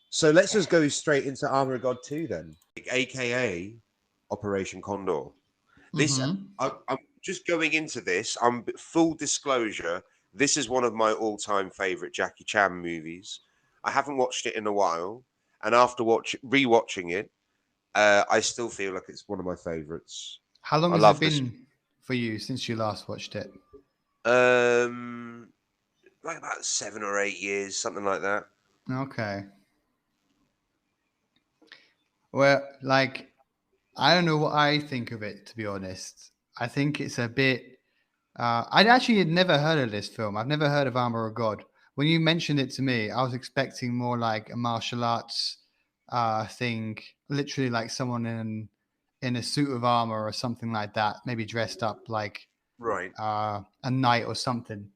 So let's just go straight into Armour of God II then, aka Operation Condor. This I'm just going into this. I'm full disclosure. This is one of my all-time favorite Jackie Chan movies. I haven't watched it in a while, and after rewatching it, I still feel like it's one of my favorites. How long I has love it been for you since you last watched it? Like about 7 or 8 years, something like that. Okay. Well, like, I don't know what I think of it, to be honest. I think it's a bit. I'd actually had never heard of this film. I've never heard of Armour of God. When you mentioned it to me, I was expecting more like a martial arts thing, literally like someone in a suit of armor or something like that, maybe dressed up like Right. a knight or something.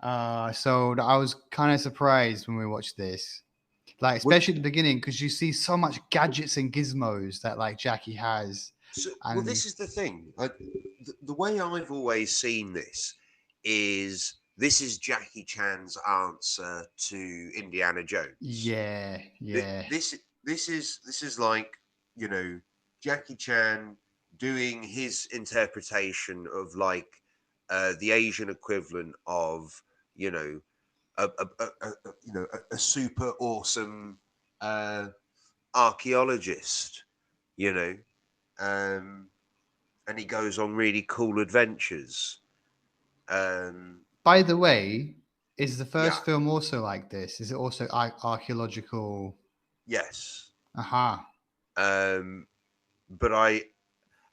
So I was kind of surprised when we watched this, like especially at the beginning, because you see so much gadgets and gizmos that like Jackie has. So, well, And this is the thing. The way I've always seen this is Jackie Chan's answer to Indiana Jones. yeah, yeah, This is like, Jackie Chan doing his interpretation of like the Asian equivalent of a super awesome archaeologist, you know. And he goes on really cool adventures. By the way, is the Yeah, first film also like this? Is it also archaeological? yes. Aha. But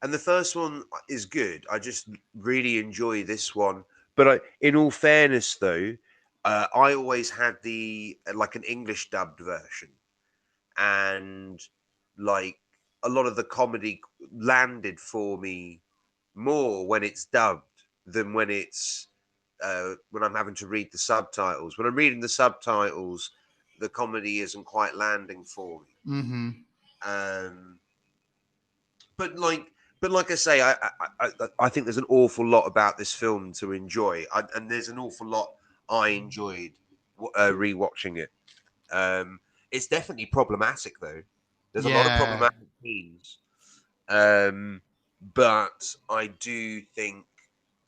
and the first one is good. I just really enjoy this one. But in all fairness, though, I always had the like an English dubbed version, and like a lot of the comedy landed for me more when it's dubbed than when I'm having to read the subtitles. When I'm reading the subtitles, the comedy isn't quite landing for me. Mm-hmm. Um, but like I say, I think there's an awful lot about this film to enjoy, and there's an awful lot I enjoyed rewatching it. It's definitely problematic though. There's a lot of Yeah. problematic themes, but I do think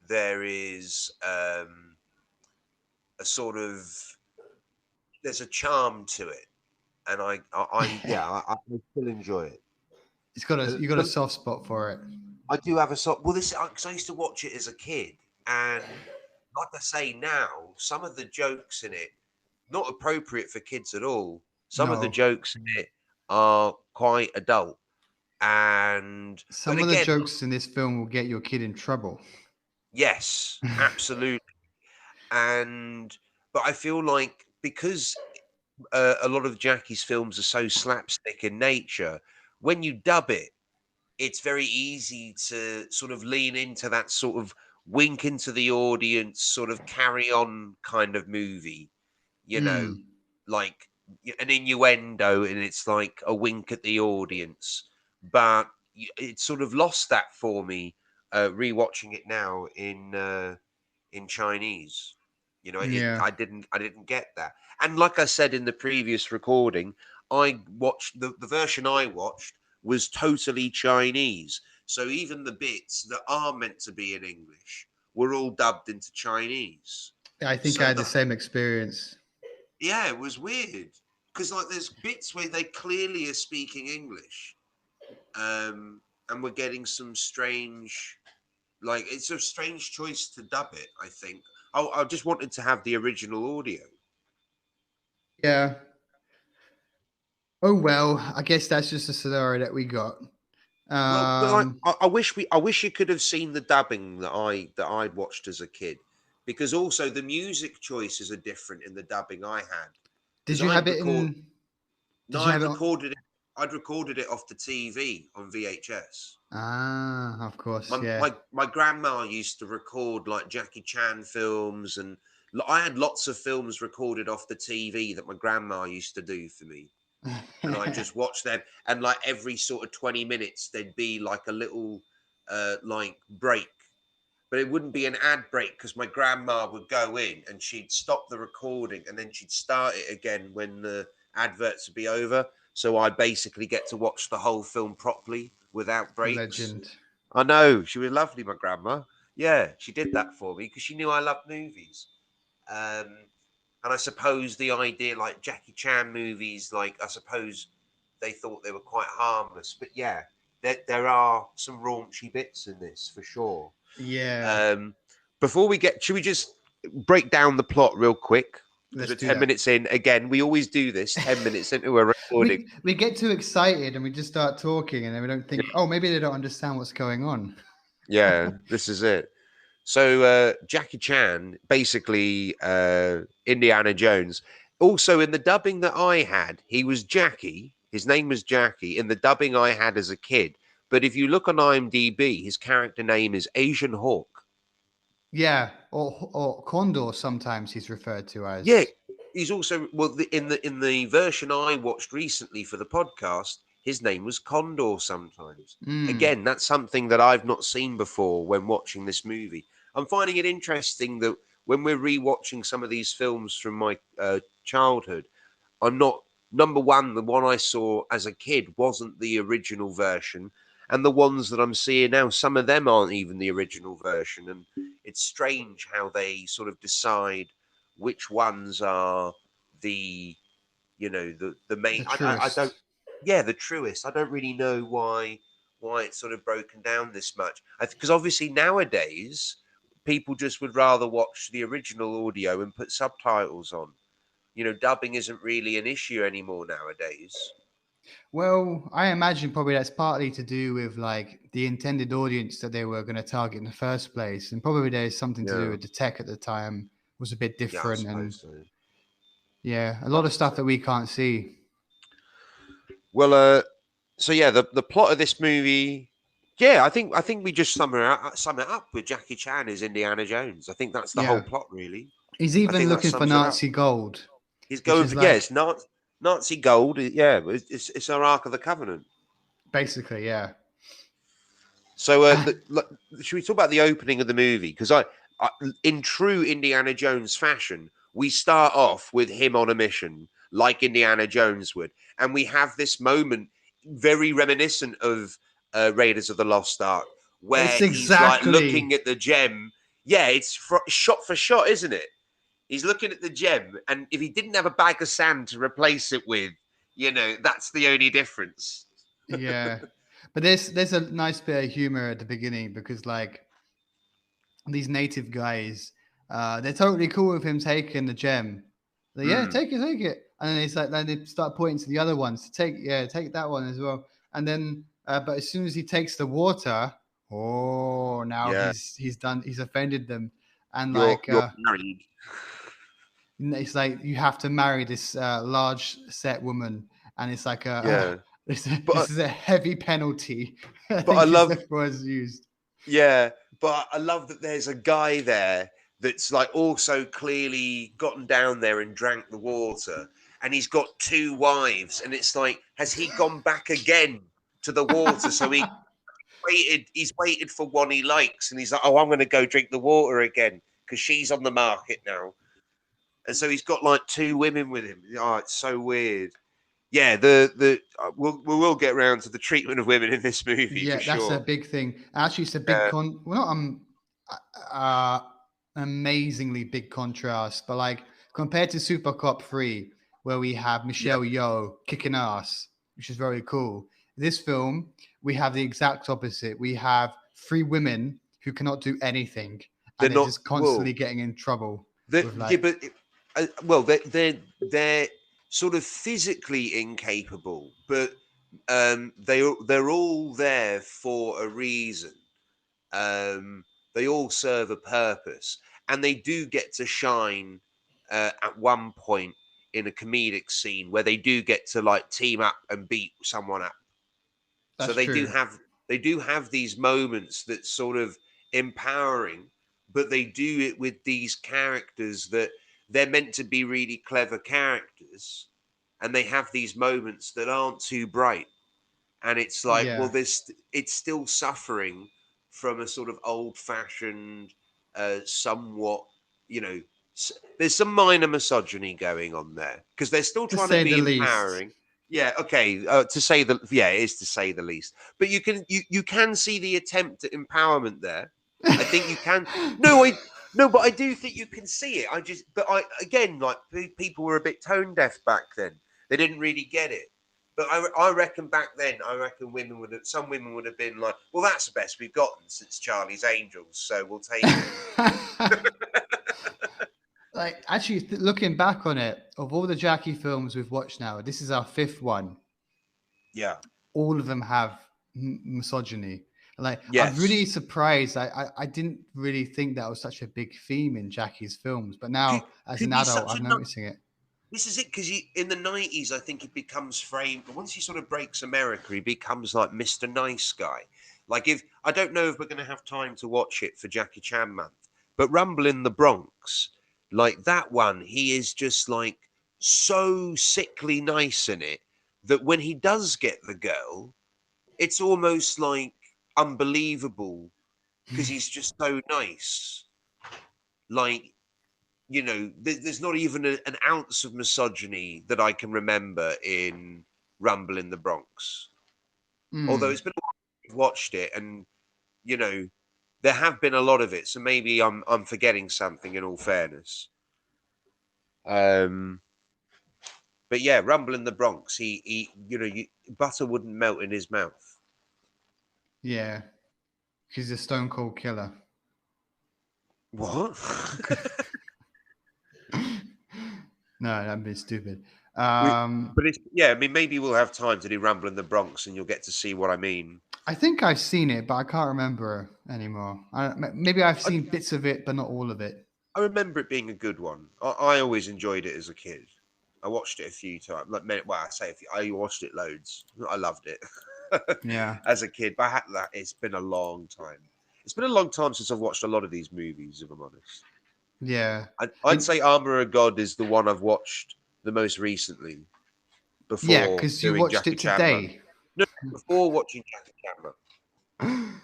there is a sort of there's a charm to it, and I still enjoy it. You got a But soft spot for it. I do have a sort. Well, this because I used to watch it as a kid, and like I say now, some of the jokes in it not appropriate for kids at all. Some of the No. jokes in it are quite adult, but Some of the again, jokes in this film will get your kid in trouble. yes, absolutely. And but I feel like because a lot of Jackie's films are so slapstick in nature, when you dub it, it's very easy to sort of lean into that sort of wink into the audience, sort of carry on kind of movie, you know, Mm. like an innuendo, and it's like a wink at the audience. But it sort of lost that for me rewatching it now in Chinese. Yeah. I didn't get that. And like I said in the previous recording, I watched the version I watched was totally Chinese. So even the bits that are meant to be in English were all dubbed into Chinese. I think I So had the same experience. yeah, it was weird because like there's bits where they clearly are speaking English, and we're getting some strange, like it's a strange choice to dub it. I think I just wanted to have the original audio. Yeah. Oh well, I guess that's just a scenario that we got. Well, Um, I wish you could have seen the dubbing that I'd watched as a kid, because also the music choices are different in the dubbing I had. did Because you have it in? no, Did you have it on? I'd recorded it off the TV on VHS. Ah, of course, yeah. My grandma used to record like Jackie Chan films, and I had lots of films recorded off the TV that my grandma used to do for me. and I just watch them. And like every sort of 20 minutes, there'd be like a little like break, but it wouldn't be an ad break because my grandma would go in and she'd stop the recording and then she'd start it again when the adverts would be over. So I basically get to watch the whole film properly without breaks. Legend. I know, she was lovely, my grandma. Yeah, she did that for me because she knew I loved movies. Um, and I suppose the idea, like Jackie Chan movies, like I suppose they thought they were quite harmless. But yeah, there are some raunchy bits in this for sure. Yeah, Um, Before we get, should we just break down the plot real quick? Because let's we're do 10 that. minutes in. Again, we always do this 10 minutes into a recording. We get too excited and we just start talking, and then we don't Yeah, think, oh, maybe they don't understand what's going on. yeah, this is it. So Jackie Chan, basically Indiana Jones. Also, in the dubbing that I had, he was Jackie. His name was Jackie in the dubbing I had as a kid. But if you look on IMDb, his character name is Asian Hawk. Yeah, or Condor sometimes he's referred to Yeah, as. he's also well in the version I watched recently for the podcast. His name was Condor. Sometimes, Mm, again, that's something that I've not seen before when watching this movie. I'm finding it interesting that when we're rewatching some of these films from my childhood, I'm not number one. The one I saw as a kid wasn't the original version, and the ones that I'm seeing now, some of them aren't even the original version. And it's strange how they sort of decide which ones are the the main. the I don't. truest. Yeah, the truest. I don't really know why it's sort of broken down this much. Because obviously nowadays people just would rather watch the original audio and put subtitles on. Dubbing isn't really an issue anymore nowadays. Well, I imagine probably that's partly to do with like the intended audience that they were going to target in the first place, and probably there's something to do Yeah, with the tech at the time was a bit yeah, I different, and suppose so. yeah, a I lot of stuff that suppose. we can't see. Well, so yeah, the plot of this movie, yeah, I think we just sum it up with Jackie Chan as Indiana Jones. I think that's the whole Yeah, plot, really. he's I even think that looking for sums it up. Nazi gold, He's which going is for yeah, like it's not Nazi gold. Yeah, it's our Ark of the Covenant. basically, yeah. So, should we talk about the opening of the movie? Because in true Indiana Jones fashion, we start off with him on a mission, like Indiana Jones would, and we have this moment very reminiscent of Raiders of the Lost Ark, It's where he's like looking exactly, at the gem. Yeah, it's shot for shot, isn't it? He's looking at the gem, and if he didn't have a bag of sand to replace it with, that's the only difference. yeah. But there's a nice bit of humor at the beginning because like these native guys, they're totally cool with him taking the gem. Like, yeah, Hmm. take it. And then it's like then they start pointing to the other ones to take, yeah, take that one as well. And then, but as soon as he takes the water, oh, now Yeah, he's done, he's offended them, and like you're married. it's like you have to marry this large set woman, and it's like Yeah, this but is a heavy penalty. I but I think is love the words used. yeah, but I love that there's a guy there that's like also clearly gotten down there and drank the water, and he's got two wives, and it's like, has he gone back again to the water? So he's waited for one he likes, and he's like, oh, I'm going to go drink the water again because she's on the market now, and so he's got like two women with him. Oh, it's so weird. Yeah, we will get around to the treatment of women in this movie for Yeah, that's a sure. big thing. Actually, it's a big Yeah, con. Well, not uh, amazingly big contrast, but like compared to Supercop 3, where we have yeah, Michelle Yeoh kicking ass, which is very cool. This film, we have the exact opposite. We have three women who cannot do anything, they're and they're not. just Well, constantly getting in trouble with yeah, like. but well, they're sort of physically incapable, but they're all there for a reason. Um, they all serve a purpose, and they do get to shine at one point in a comedic scene where they do get to like team up and beat someone up. So That's they do true. have these moments that sort of empowering, but they do it with these characters that they're meant to be really clever characters, and they have these moments that aren't too bright, and it's like, well, Yeah. it's still suffering from a sort of old-fashioned, somewhat, you know, there's some minor misogyny going on there because they're still To trying to say the be least. empowering. Yeah, okay, to say the yeah, it is to say the least. But you can see the attempt at empowerment there. I think you can. No, I no, but I do think you can see it. I just, but I again, like people were a bit tone deaf back then. They didn't really get it. But I reckon back then, I reckon some women would have been like, well, that's the best we've gotten since Charlie's Angels, so we'll take it. Like, actually, looking back on it, of all the Jackie films we've watched now, this is our fifth one. Yeah. All of them have misogyny. Like, I'm really Yes. surprised. I didn't really think that was such a big theme in Jackie's films, but now as an He's adult, such a I'm noticing it. This is it because in the 90s, I think it becomes framed. Once he sort of breaks America, he becomes like Mr. Nice Guy. Like, if I don't know if we're going to have time to watch it for Jackie Chan month, but Rumble in the Bronx, like that one, he is just like so sickly nice in it that when he does get the girl, it's almost like unbelievable because he's just so nice. Like, there's not even an ounce of misogyny that I can remember in Rumble in the Bronx. Although Mm, it's been a while since I've watched it, and you know, there have been a lot of it. So maybe I'm forgetting something. In all fairness, um, but yeah, Rumble in the Bronx. Butter wouldn't melt in his mouth. yeah, he's a stone cold killer. What? No, I'm being stupid. We, Um, but it's yeah. I mean, maybe we'll have time to do Rumble in the Bronx, and you'll get to see what I mean. I think I've seen it, but I can't remember anymore. Maybe I've I, seen bits of it, but not all of it. I remember it being a good one. I always enjoyed it as a kid. I watched it a few times. Well, I say a few. I watched it loads. I loved it Yeah, as a kid. But it's been a long time. It's been a long time since I've watched a lot of these movies. If I'm honest, yeah, I'd and say Armour of God is the one I've watched the most recently yeah, before because you doing watched Jackie it Chan Month. today. No, before watching Jackie Chan Month.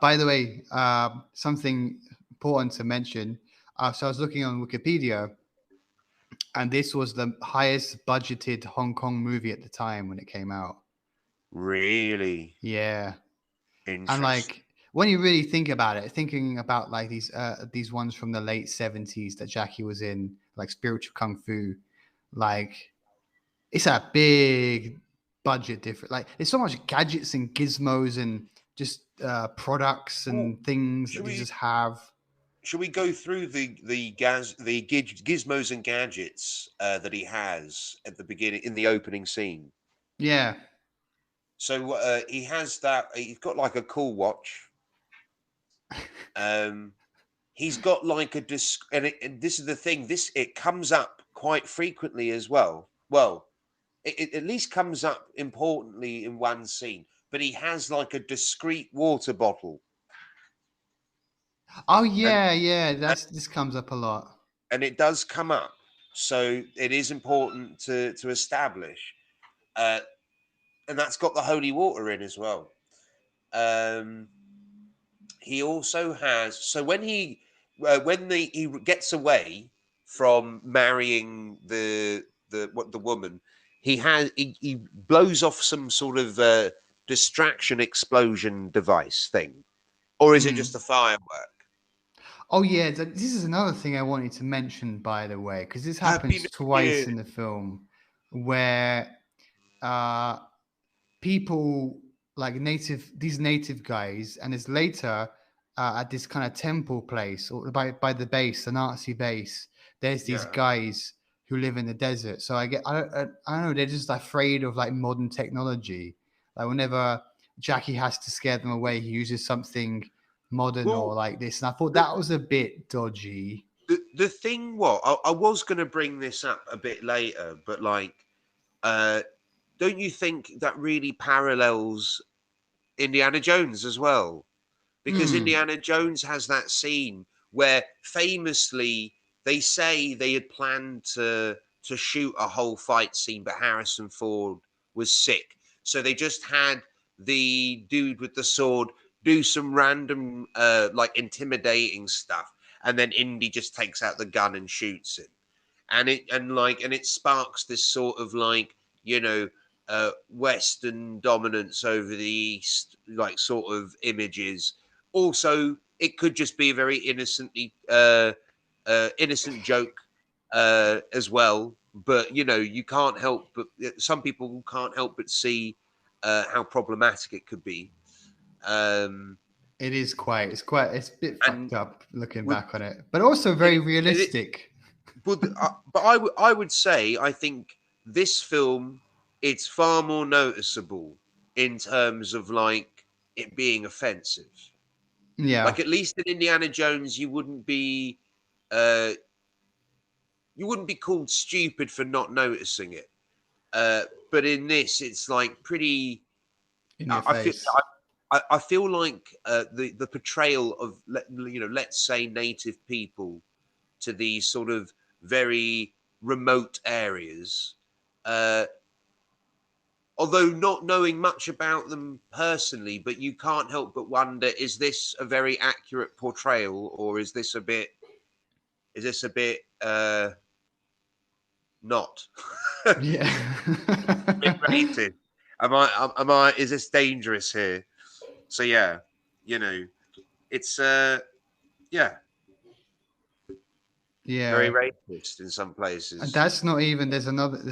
By the way, something important to mention. So I was looking on Wikipedia, and this was the highest budgeted Hong Kong movie at the time when it came out. Really Yeah, and interesting. like when you really think about it, thinking about like these ones from the late '70s that Jackie was in, like Spiritual Kung Fu, like it's a big budget difference. Like there's so much gadgets and gizmos and just products Well, and things that should they we just have. Shall we go through the gizmos and gadgets that he has at the beginning in the opening scene? Yeah. So he has that. He's got like a cool watch. Um, he's got like a disc, and this is the thing. It comes up quite frequently as well. Well, it at least comes up importantly in one scene. But he has like a discreet water bottle, Oh and yeah, yeah. and, This comes up a lot. and it does come up. So it is important to establish. Uh, and that's got the holy water in as well. Um, he also has so he gets away from marrying the woman, he blows off some sort of distraction explosion device thing, or is it just a Mm. firework? Oh yeah, this is another thing I wanted to mention, by the way, because this Happy happens New Year! twice in the film, where uh, people like these native guys, and it's later at this kind of temple place or by the base, the Nazi base. There's these Yeah. guys who live in the desert. So I don't know. They're just afraid of like modern technology. Like whenever Jackie has to scare them away, he uses something modern or Well, like this. And I thought the that was a bit dodgy. the thing, I was going to bring this up a bit later, but like, uh, don't you think that really parallels Indiana Jones as well? Because Hmm. Indiana Jones has that scene where famously they say they had planned to to shoot a whole fight scene, but Harrison Ford was sick, so they just had the dude with the sword do some random like intimidating stuff, and then Indy just takes out the gun and shoots it, and it sparks this sort of like, you know, Western dominance over the East, like sort of images. Also, it could just be a very innocent joke as well. But you know, you can't help but some people can't help but see how problematic it could be. Um, It is quite. It's a bit and fucked up looking would back on it, but also it, very it, realistic. but I would say I think this film, it's far more noticeable in terms of like it being offensive. Yeah, Like at least in Indiana Jones, uh, you wouldn't be called stupid for not noticing it. But in this, it's like pretty. in your I feel face. I feel like the portrayal of let's say native people to these sort of very remote areas, uh, although not knowing much about them personally, but you can't help but wonder: is this a very accurate portrayal, or is this a bit not? A Yeah. bit racist? Am I? Is this dangerous here? So yeah, you know, it's yeah, very Yeah. racist in some And places. that's not even. There's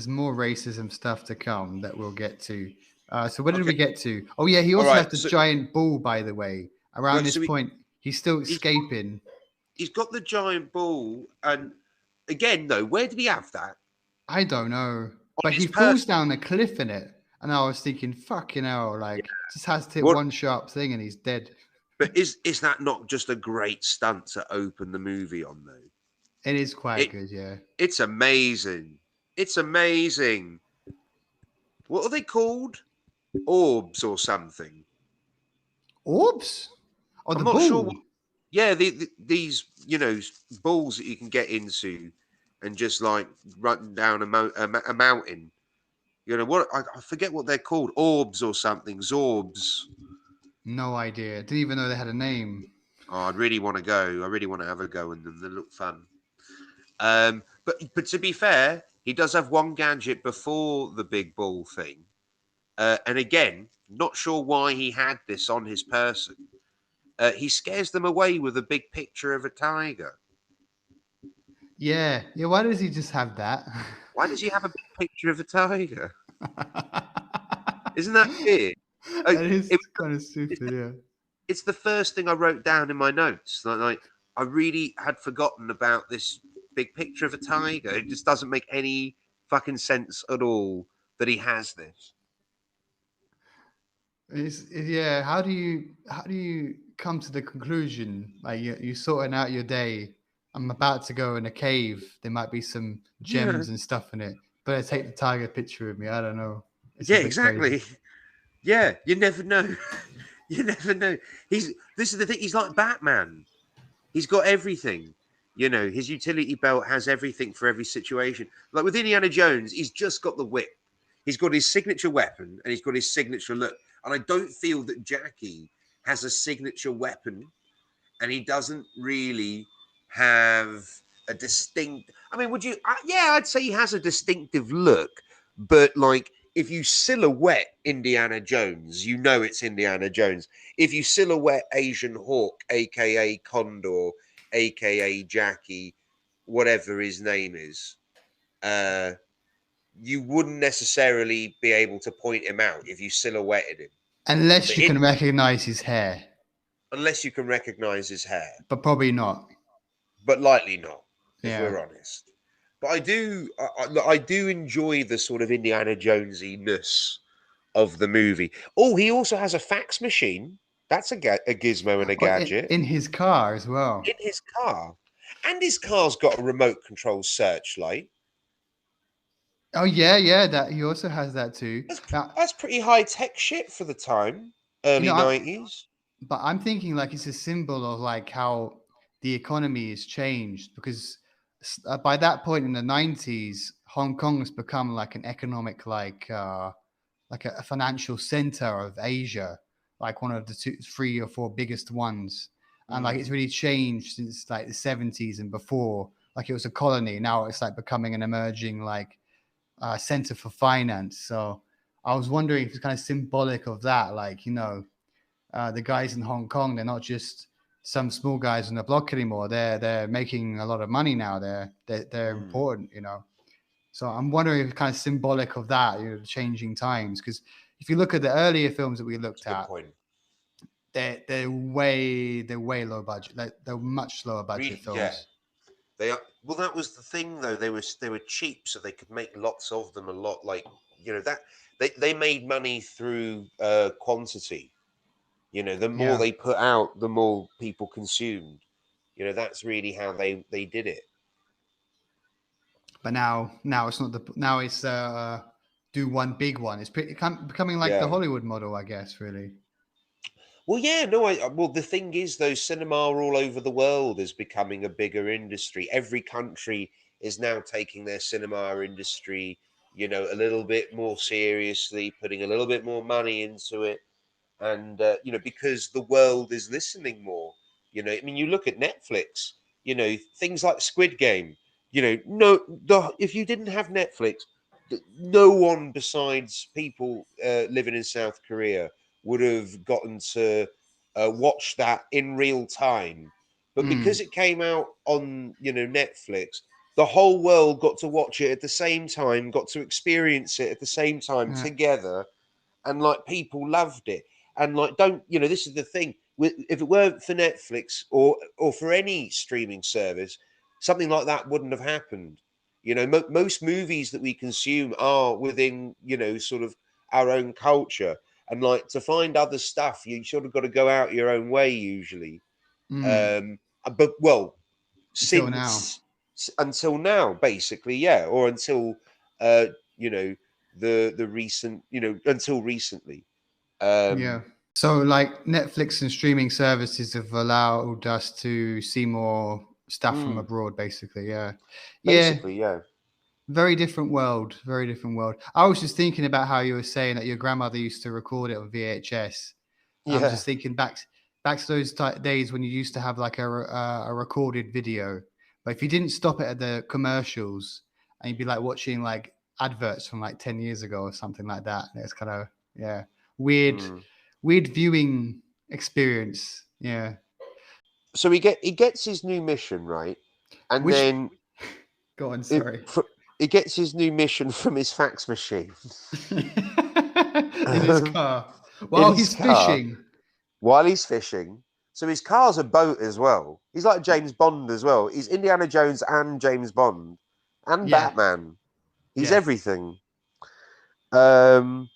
more racism stuff to come that we'll get to. So where did Okay, we get to? Oh yeah, he all also has right. the giant bull. By the way, around Right, this so point, he's still he's escaping. he's got the giant ball, and again, though, where did he have that? I don't know, On but his he falls person. down a cliff in it, and I was thinking, fucking hell, Yeah. like just has to hit What? one sharp thing and he's dead. But is that not just a great stunt to open the movie on though? It is quite It good, yeah. it's amazing. It's amazing. What are they called? Orbs or something? Orbs? Oh, I'm the not sure. bull. Yeah, these balls that you can get into and just like run down a mountain. You know what? I forget what they're called. Orbs or something. Zorbs. No idea. Didn't even know they had a name. Oh, I'd really want to go. I really want to have a go in them. They look fun. But to be fair, he does have one gadget before the big ball thing. And again, not sure why he had this on his person. He scares them away with a big picture of a tiger. Yeah, yeah. Why does he just have that? Why does he have a big picture of a tiger? Isn't that weird? Uh, That is it, kind of it's, stupid. Yeah. it's the first thing I wrote down in my notes. Like I really had forgotten about this big picture of a tiger. It just doesn't make any fucking sense at all that he has this. Yeah. How do you come to the conclusion? Like you sorting out your day. I'm about to go in a cave. There might be some Yeah, gems and stuff in it. Better take the tiger picture with me. I don't know. It's a yeah, bit crazy. exactly. Yeah, you never know. You never know. This is the thing. He's like Batman. He's got everything. You know, his utility belt has everything for every situation. Like with Indiana Jones, he's just got the whip. He's got his signature weapon and he's got his signature look. And I don't feel that Jackie has a signature weapon, and he doesn't really have a distinct. I mean, would you? Yeah, I'd say he has a distinctive look, but like if you silhouette Indiana Jones, you know it's Indiana Jones. If you silhouette Asian Hawk, aka Condor, aka Jackie, whatever his name is, uh, you wouldn't necessarily be able to point him out if you silhouetted him. Unless But you can recognize his hair, unless you can recognize his hair, but probably not. but likely not, if Yeah. we're honest. But I do enjoy the sort of Indiana Jonesiness of the movie. Oh, he also has a fax machine. That's a gizmo and a Oh, gadget in his car as well. in his car, and his car's got a remote control searchlight. Oh yeah, yeah. That he also has that too. That's Now, that's pretty high tech shit for the time, you early know, nineties. but I'm thinking like it's a symbol of like how the economy has changed because by that point in the 90s, Hong Kong has become like an economic, like a financial center of Asia, like one of the two, three or four biggest ones. And like it's Mm, really changed since like the 70s and before. Like it was a colony. Now it's like becoming an emerging like center for finance. So I was wondering if it's kind of symbolic of that. Like, the guys in Hong Kong, they're not just some small guys on the block anymore. They're making a lot of money now. They're mm. important, So I'm wondering if it's kind of symbolic of that, the changing times. Because if you look at the earlier films that we It's looked a good at, point. they're way low budget. They're much lower budget Really, yeah. films. They are. Well, that was the thing, though. They were cheap, so they could make lots of them. A lot, like that. They made money through quantity. The more Yeah, they put out, the more people consumed. That's really how they did it. but now it's not the now it's do one big one. It's becoming like the Yeah. Hollywood model, I guess. Really. Well, yeah, no, well, the thing is, though, cinema all over the world is becoming a bigger industry. Every country is now taking their cinema industry, a little bit more seriously, putting a little bit more money into it. And because the world is listening more. I mean, you look at Netflix, things like Squid Game. No, if you didn't have Netflix, no one besides people living in South Korea would have gotten to watch that in real time. But because Mm, it came out on Netflix, the whole world got to watch it at the same time, got to experience it at the same time yeah. together, and like people loved it. And like, don't this is the thing, if it weren't for Netflix or for any streaming service, something like that wouldn't have happened. Most movies that we consume are within sort of our own culture, and like to find other stuff, you sort of got to go out your own way usually. Mm, But well, until now. until now, basically, yeah, or until uh you know the recent, until recently. Yeah. um So, like Netflix and streaming services have allowed us to see more stuff from mm, abroad, basically. Yeah. Yeah. Basically, yeah. Very different world. Very different world. I was just thinking about how you were saying that your grandmother used to record it on VHS. I'm Yeah. just thinking back to those days when you used to have like a recorded video, but if you didn't stop it at the commercials, and you'd be like watching like adverts from like 10 years ago or something like that. And it's kind of, yeah, weird, mm. weird viewing experience. Yeah. So he gets his new mission, right? And Which then go on. it, Sorry. he gets his new mission from his fax machine. In his car In while his he's car fishing. while he's fishing. So his car's a boat as well. He's like James Bond as well. He's Indiana Jones and James Bond and Yeah. Batman. He's Yeah. everything. Um,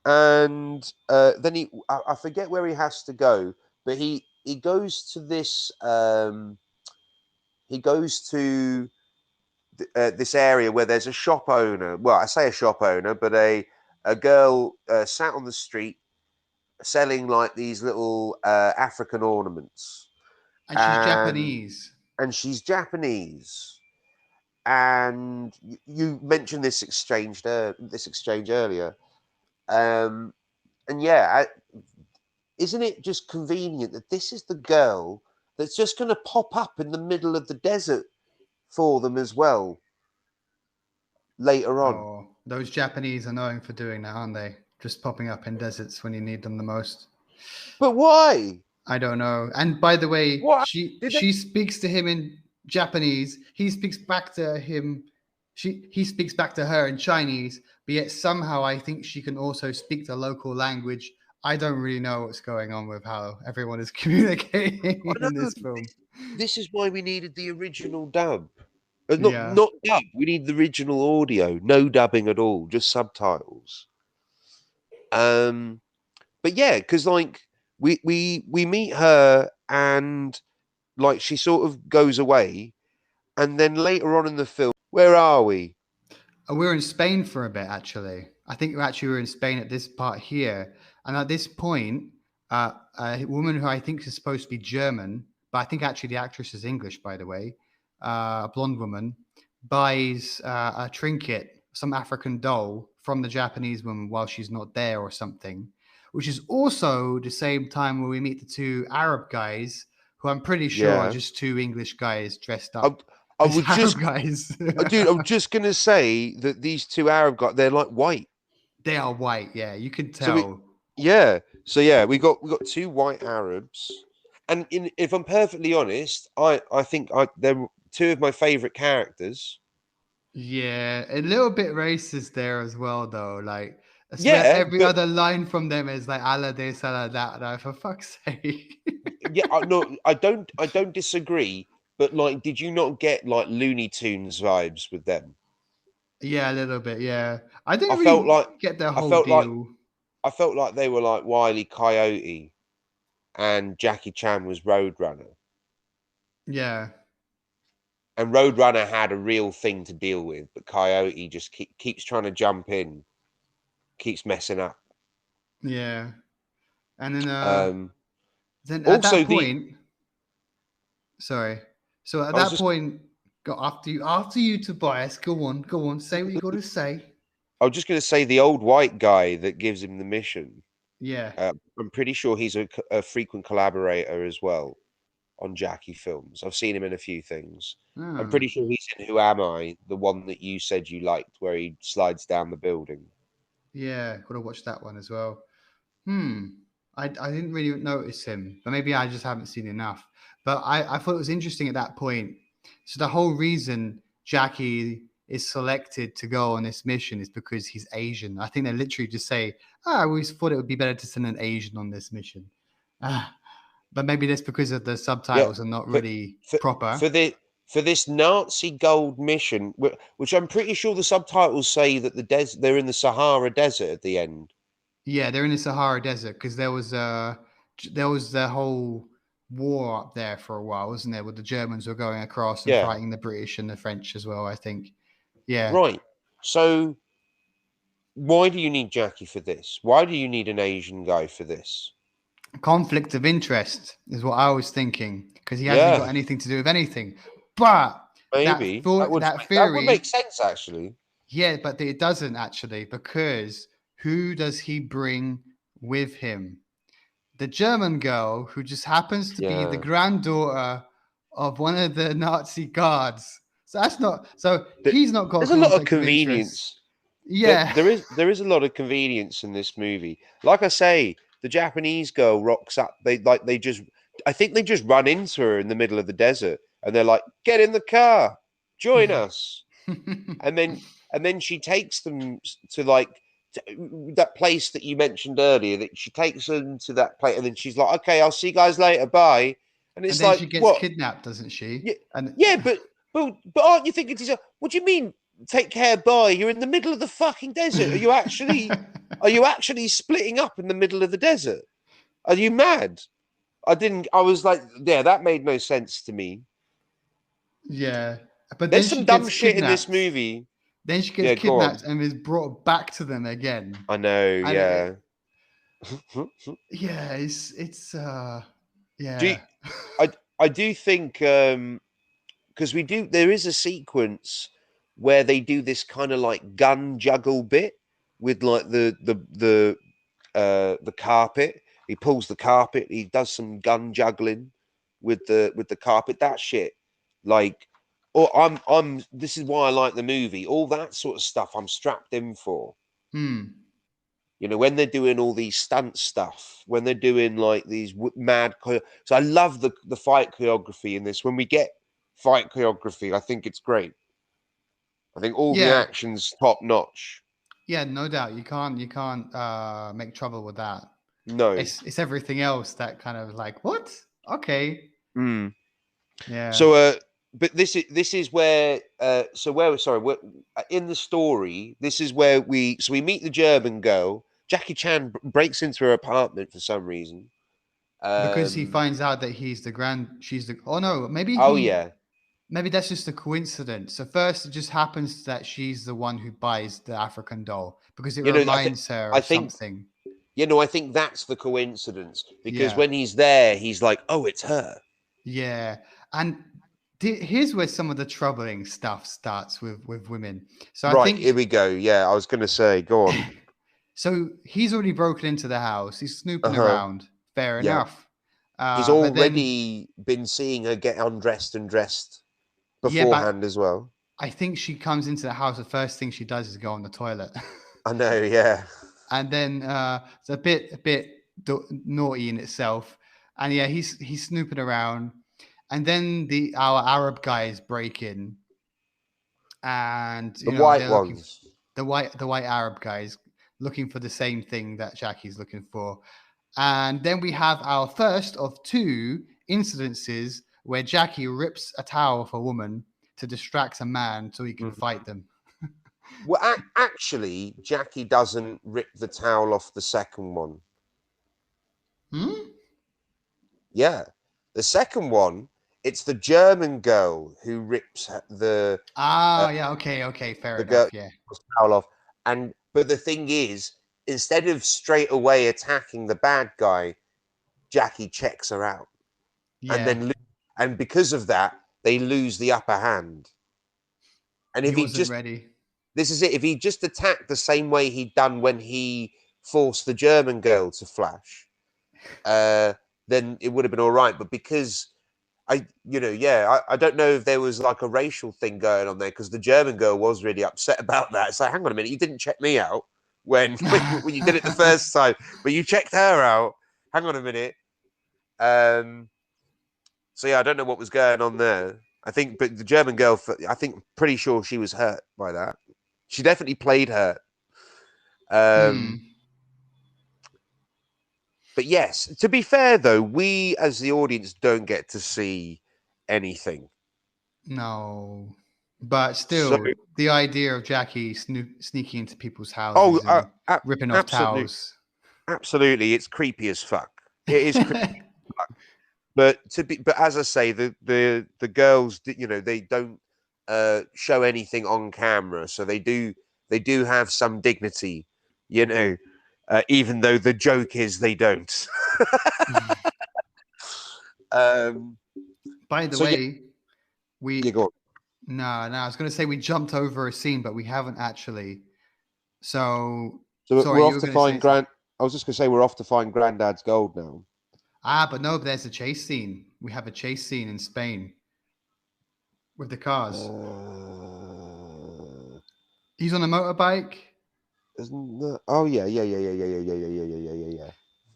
and then I forget where he has to go, but he goes to this. He goes to this area where there's a shop owner. Well, I say a shop owner, but a girl sat on the street selling like these little African ornaments, And she's and Japanese. she's Japanese. And you mentioned this exchange earlier, um, and yeah, isn't it just convenient that this is the girl that's just going to pop up in the middle of the desert for them as well later on? Oh, those Japanese are known for doing that, aren't they? Just popping up in deserts when you need them the most. But why? I don't know. And by the way, What she did they? she speaks to him in Japanese. He speaks back to him. He speaks back to her in Chinese. But yet somehow I think she can also speak the local language. I don't really know what's going on with how everyone is communicating I in know. this film. This is why we needed the original dub. Not Yeah. not dub. We need the original audio. No dubbing at all. Just subtitles. Um, but yeah, because like we meet her, and like she sort of goes away, and then later on in the film, where are we? We were in Spain for a bit, actually. I think we actually were in Spain at this part here. And at this point, a woman who I think is supposed to be German, but I think actually the actress is English, by the way. a blonde woman, buys a trinket, some African doll from the Japanese woman while she's not there or something, which is also the same time where we meet the two Arab guys, who I'm pretty sure are Yeah. just two English guys dressed I, up I as was Arab just, guys. dude, I was just gonna say that these two Arab guys, they're like white. They are white, yeah, you can So tell. yeah, we got two white Arabs, and if I'm perfectly honest, I think they're two of my favorite characters. Yeah, a little bit racist there as well, though. Like, I swear Yeah, every but other line from them is like "Allah this, Allah that." Like, for fuck's sake. yeah, no, I don't disagree. But like, did you not get like Looney Tunes vibes with them? Yeah, a little bit. Yeah, I I didn't felt really like get the I whole felt like deal. I felt like they were like Wile E. Coyote and Jackie Chan was Roadrunner. Yeah, And Roadrunner had a real thing to deal with, but Coyote just keeps trying to jump in, keeps messing up. yeah, and then Um, at that also, point, sorry. So at I was that just point, go after you, Tobias. Go on. Say what you got to say. I was just going to say the old white guy that gives him the mission. Yeah. I'm pretty sure he's a frequent collaborator as well on Jackie films. I've seen him in a few things. I'm Oh, pretty sure he's in Who Am I, the one that you said you liked, where he slides down the building. yeah. Got to watch that one as well. Hmm. I didn't really notice him, but maybe I just haven't seen enough. But I thought it was interesting at that point. So the whole reason Jackie is selected to go on this mission is because he's Asian. I think they literally just say, "Ah, I always thought it would be better to send an Asian on this mission." Ah, but maybe that's because of the Yeah, subtitles are not for really for proper. for the for this Nazi gold mission, which I'm pretty sure the subtitles say that they're in the Sahara Desert at the end. Yeah, they're in the Sahara Desert because there was the whole war up there for a while, wasn't there? Where the Germans were going across and Yeah, fighting the British and the French as well. I think. Yeah, right. So why do you need Jackie for this? Why do you need an Asian guy for this? conflict of interest is what I was thinking because he hasn't got Yeah, anything to do with anything. But maybe that that would make theory, sense actually. yeah, but it doesn't actually because who does he bring with him? The German girl who just happens to be the Yeah, granddaughter of one of the Nazi guards. So that's not so Th- he's not got a there's a lot of conflict of interest. convenience. There, Yeah. there is a lot of convenience in this movie. Like I say, the Japanese girl rocks up. They just I think they just run into her in the middle of the desert, and they're like, "Get in the car, join us." And then she takes them to like that place that you mentioned earlier. That she takes them to that place, and then she's like, "Okay, I'll see you guys later. Bye." And And it's then like, she gets what? kidnapped, doesn't she? Yeah, And yeah, but aren't you thinking to yourself, what do you mean? Take care, bye. You're in the middle of the fucking desert. Are you actually splitting up in the middle of the desert? Are you mad? I was like, yeah, that made no sense to me. yeah. But then There's she some dumb gets shit in this kidnapped. movie. Then she gets Yeah, go kidnapped on. and is brought back to them again. I know, And yeah. yeah, it's do you, yeah. I do think because there is a sequence where they do this kind of like gun juggle bit with like the carpet. He pulls the carpet. He does some gun juggling with the carpet. That shit, like, or I'm. This is why I like the movie. All that sort of stuff, I'm strapped in for. Hmm. When they're doing all these stunt stuff, when they're doing like these mad. So I love the fight choreography in this. When we get fight choreography, I think it's great. I think all the Yeah, action's top notch. yeah, no doubt. You can't make trouble with that. No. It's everything else that kind of like what? Okay. Mm. Yeah. So, but this is where so where sorry we're, in the story. This is where we meet the German girl. Jackie Chan breaks into her apartment for some reason. Because he Um. finds out that she's the oh no, Oh yeah. maybe that's just a coincidence. So first it just happens that she's the one who buys the African doll because it I think reminds her I of think something. I think that's the coincidence because Yeah. when he's there, he's like, "Oh, it's her." Yeah. And Here's where some of the troubling stuff starts with women. So I Right, think here we go. Yeah, I was going to say, go on. so. He's already broken into the house. He's Uh snooping huh. around. Fair Yeah. enough. He's But then, already been seeing her get undressed and dressed yeah, but beforehand as well. I think she comes into the house. The first thing she does is go on the toilet, I know, yeah. and then it's a bit naughty in itself. And yeah, he's snooping around, and then our Arab guys break in, and The white they're looking ones. the white Arab guys looking for the same thing that Jackie's looking for. And then we have our first of two incidences where Jackie rips a towel off a woman to distract a man so he can Mhm. fight them. Well, actually, Jackie doesn't rip the towel off the second one. Hmm? Yeah. The second one, it's the German girl who rips uh, Oh, yeah. Okay. Okay. Fair the girl enough. Yeah. towel off. And but the thing is, instead of straight away attacking the bad guy, Jackie checks her out, and Yeah. then and because of that, they lose the upper hand. And He if he wasn't just ready. this is it, if he just attacked the same way he'd done when he forced the German girl to flash, uh, then it would have been all right. But because I don't know if there was like a racial thing going on there because the German girl was really upset about that. It's like, hang on a minute, you didn't check me out when you did it the first time, but you checked her out. Hang on a minute. Um, so yeah, I don't know what was going on there. I think, but the German girl, I think, pretty sure she was hurt by that. She definitely played hurt. Um, Hmm. but yes, to be fair though, we as the audience don't get to see anything. No. But So, still, the idea of Jackie sneaking into people's oh, houses and ripping off absolutely, towels. absolutely, it's creepy as fuck. It is creepy, but as I say, the girls, they don't show anything on camera, so they do have some dignity, you know, even though the joke is they don't. um, By the so yeah, way, you we go. On. no, I was going to say we jumped over a scene, but we haven't actually. So, So sorry, we're you off were to going to say find something. Grand. I was just gonna say we're off to find Granddad's gold now. But no, there's a chase scene. We have a chase scene in Spain with the cars. He's on a motorbike, Isn't that? Oh yeah, yeah, yeah, yeah, yeah, yeah, yeah, yeah, yeah, yeah, yeah, yeah.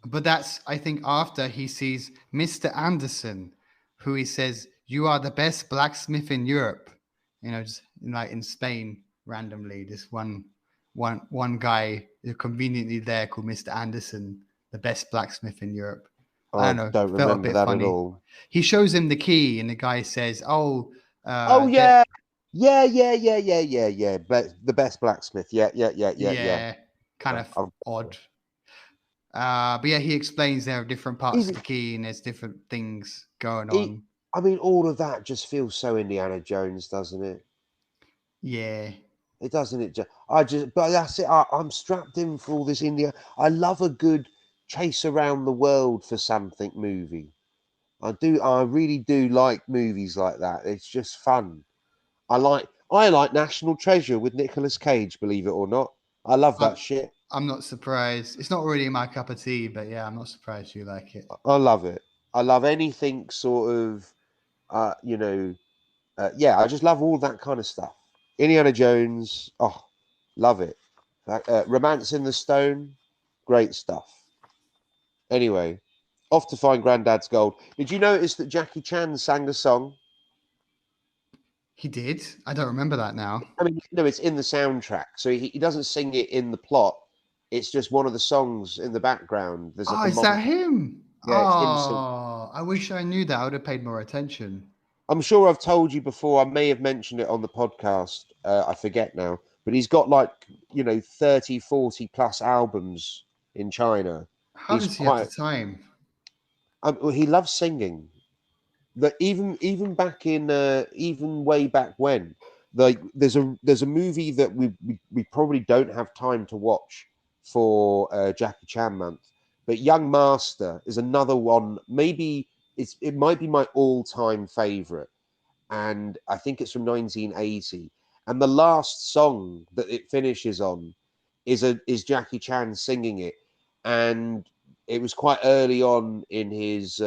but that's, I think, after he sees Mr. Anderson, who he says, "You are the best blacksmith in Europe." Just like in Spain, randomly, this one guy is conveniently there called Mr. Anderson, the best blacksmith in Europe. I I don't know, don't felt a remember bit that at funny. all. He shows him the key, and the guy says, "Oh, Oh that yeah, yeah, yeah, yeah, yeah, yeah, yeah. But the best blacksmith. Yeah, yeah, yeah, yeah, yeah. yeah, kind Yeah, of odd." But yeah, he explains there are different parts of even, the key, and there's different things going e- on. I mean, all of that just feels so Indiana Jones, doesn't it? Yeah. It doesn't. But that's it. I'm strapped in for all this India. I love a good chase around the world for something movie. I do. I really do like movies like that. It's just fun. I like National Treasure with Nicolas Cage. Believe it or not, I love I'm that shit. I'm not surprised. It's not really my cup of tea, but yeah, I'm not surprised you like it. I love it. I love anything sort of, uh, you know, yeah. I just love all that kind of stuff. Indiana Jones. Oh, love it. Romance in the Stone. Great stuff. Anyway, off to find Grandad's gold. Did you notice that Jackie Chan sang the song? He did. I don't remember that now. I mean, no, it's in the soundtrack, so he doesn't sing it in the plot. It's just one of the songs in the background. There's like Oh, a is that montage. him? Yeah, it's him singing. Oh, I wish I knew that. I would have paid more attention. I'm sure I've told you before. I may have mentioned it on the podcast. I forget now, but he's got like 30, 40 plus albums in China. How He's does he have the quite. time? Well, he loves singing. That even back in even way back when, like there's a movie that we probably don't have time to watch for Jackie Chan month, but Young Master is another one. Maybe it might be my all-time favorite. and I think it's from 1980. And the last song that it finishes on is Jackie Chan singing it, and it was quite early on in his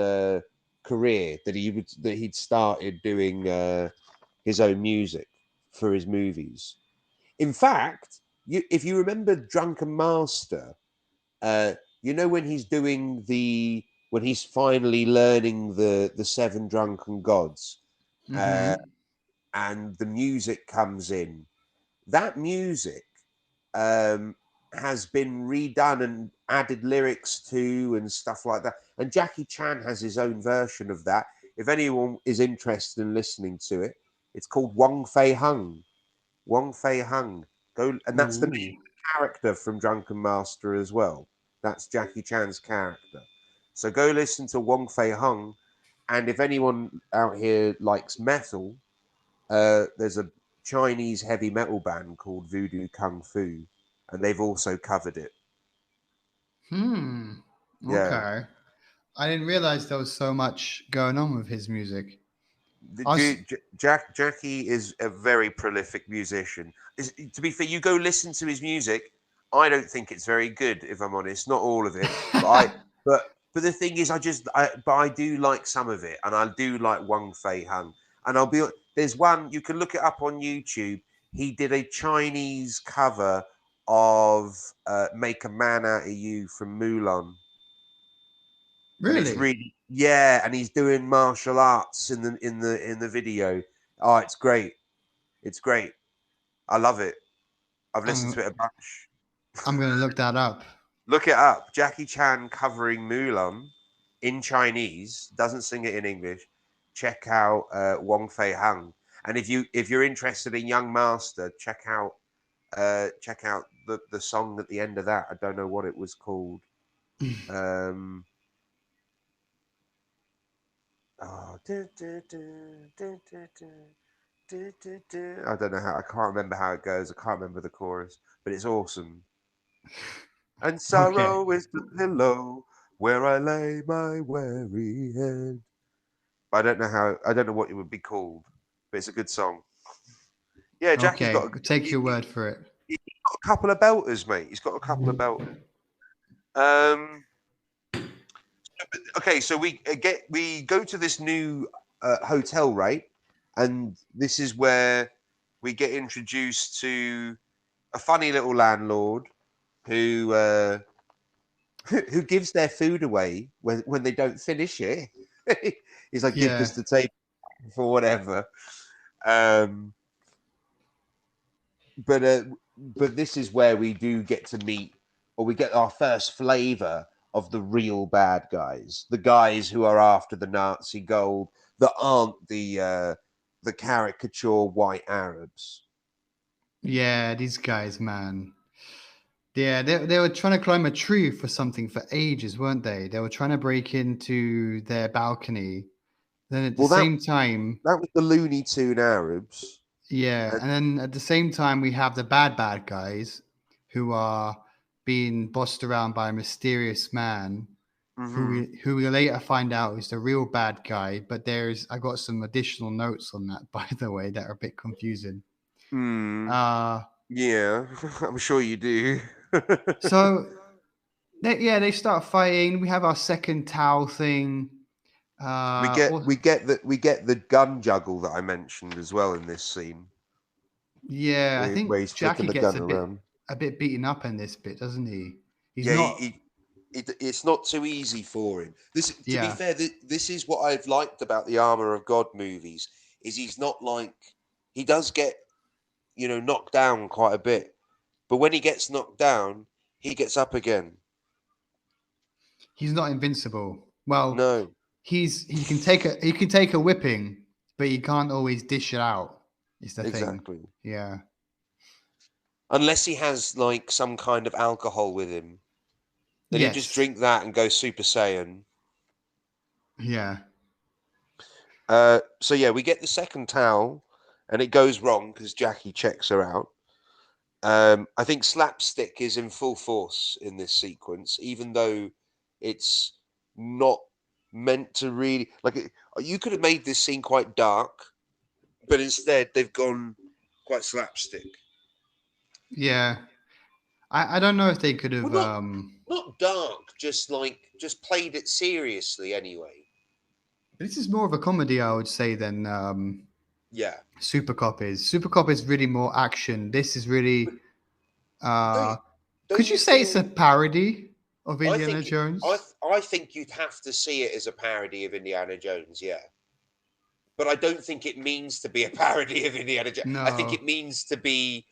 career that he'd started doing his own music for his movies. In fact, if you remember Drunken Master, uh, you know when he's doing the when he's finally learning the seven drunken gods, uh, Mm-hmm. and the music comes in. That music um, has been redone and added lyrics to and stuff like that. And Jackie Chan has his own version of that. If anyone is interested in listening to it, it's called Wong Fei Hung. Wong Fei Hung. Go, and that's the Ooh. name of the character from Drunken Master as well. That's Jackie Chan's character. So go listen to Wong Fei Hung. And if anyone out here likes metal, there's a Chinese heavy metal band called Voodoo Kung Fu, and they've also covered it. Hmm. Yeah, Okay. I didn't realize there was so much going on with his music. the I was, dude Jackie is a very prolific musician. To be fair, you go listen to his music. I don't think it's very good, if I'm honest. Not all of it, but but but the thing is, but I do like some of it, and I do like Wang Fei Hung. And there's one you can look it up on YouTube. He did a Chinese cover of "Make a Man Out of You" from Mulan, and it's really? really, yeah, and he's doing martial arts in the video. Oh, it's great. It's great. I love it. I've listened to I'm it a bunch. I'm gonna look that up. Look it up. Jackie Chan covering Mulan in Chinese, doesn't sing it in English. Check out Wong Fei Hung. And if you're interested in Young Master, check out the song at the end of that. I don't know what it was called. Um, oh, I don't know how. I can't remember how it goes. I can't remember the chorus, but it's awesome. And Okay. sorrow is the pillow where I lay my weary head. I don't know how. I don't know what it would be called, but it's a good song. Yeah, Jackie's Okay. got We'll take he, your he, word for it. he's got a couple of belters, mate. He's got a couple of belters. Um. Okay, so we go to this new hotel, right? And this is where we get introduced to a funny little landlord who who gives their food away when they don't finish it. He's like, give Yeah. us the table for whatever. Um, but uh, but this is where we do get to meet, or we get our first flavor of the real bad guys, the guys who are after the Nazi gold, that aren't the caricature white Arabs. Yeah. These guys, man. Yeah, they were trying to climb a tree for something for ages, weren't they? They were trying to break into their balcony. Then at the Well, that same time, that was the Looney Tune Arabs. yeah, and then at the same time, we have the bad guys who are being bossed around by a mysterious man Mm-hmm. who we later find out is the real bad guy. But I got some additional notes on that, by the way, that are a bit confusing. Mm, Uh yeah, I'm sure you do. so they start fighting. We have our second Tao thing. we Uh, get or, we get the gun juggle that I mentioned as well in this scene, yeah, I where think he's flicking Jackie the gets gun around. a bit beaten up in this bit, doesn't he? He's Yeah, not. it's not too easy for him. To be Yeah, fair, this is what I've liked about the Armor of God movies. Is he's not like he does get knocked down quite a bit, but when he gets knocked down, he gets up again. he's not invincible. Well, No, he can take a whipping, but he can't always dish it out. Is the thing. exactly. Yeah, Unless he has like some kind of alcohol with him, then he'll just yes, drink that and go Super Saiyan. yeah. So yeah, we get the second towel, and it goes wrong because Jackie checks her out. I think slapstick is in full force in this sequence, even though it's not meant to really like. You could have made this scene quite dark, but instead they've gone quite slapstick. Yeah, I don't know if they could Well, have. not dark, just played it seriously anyway. This is more of a comedy, I would say, than Yeah, Supercop is. Supercop is really more action. This is but really. don't Uh, don't could you you say it's a feel? parody of I Indiana think I Jones? I think you'd have to see it as a parody of Indiana Jones. Yeah, but I don't think it means to be a parody of Indiana Jones. I think No. it means to be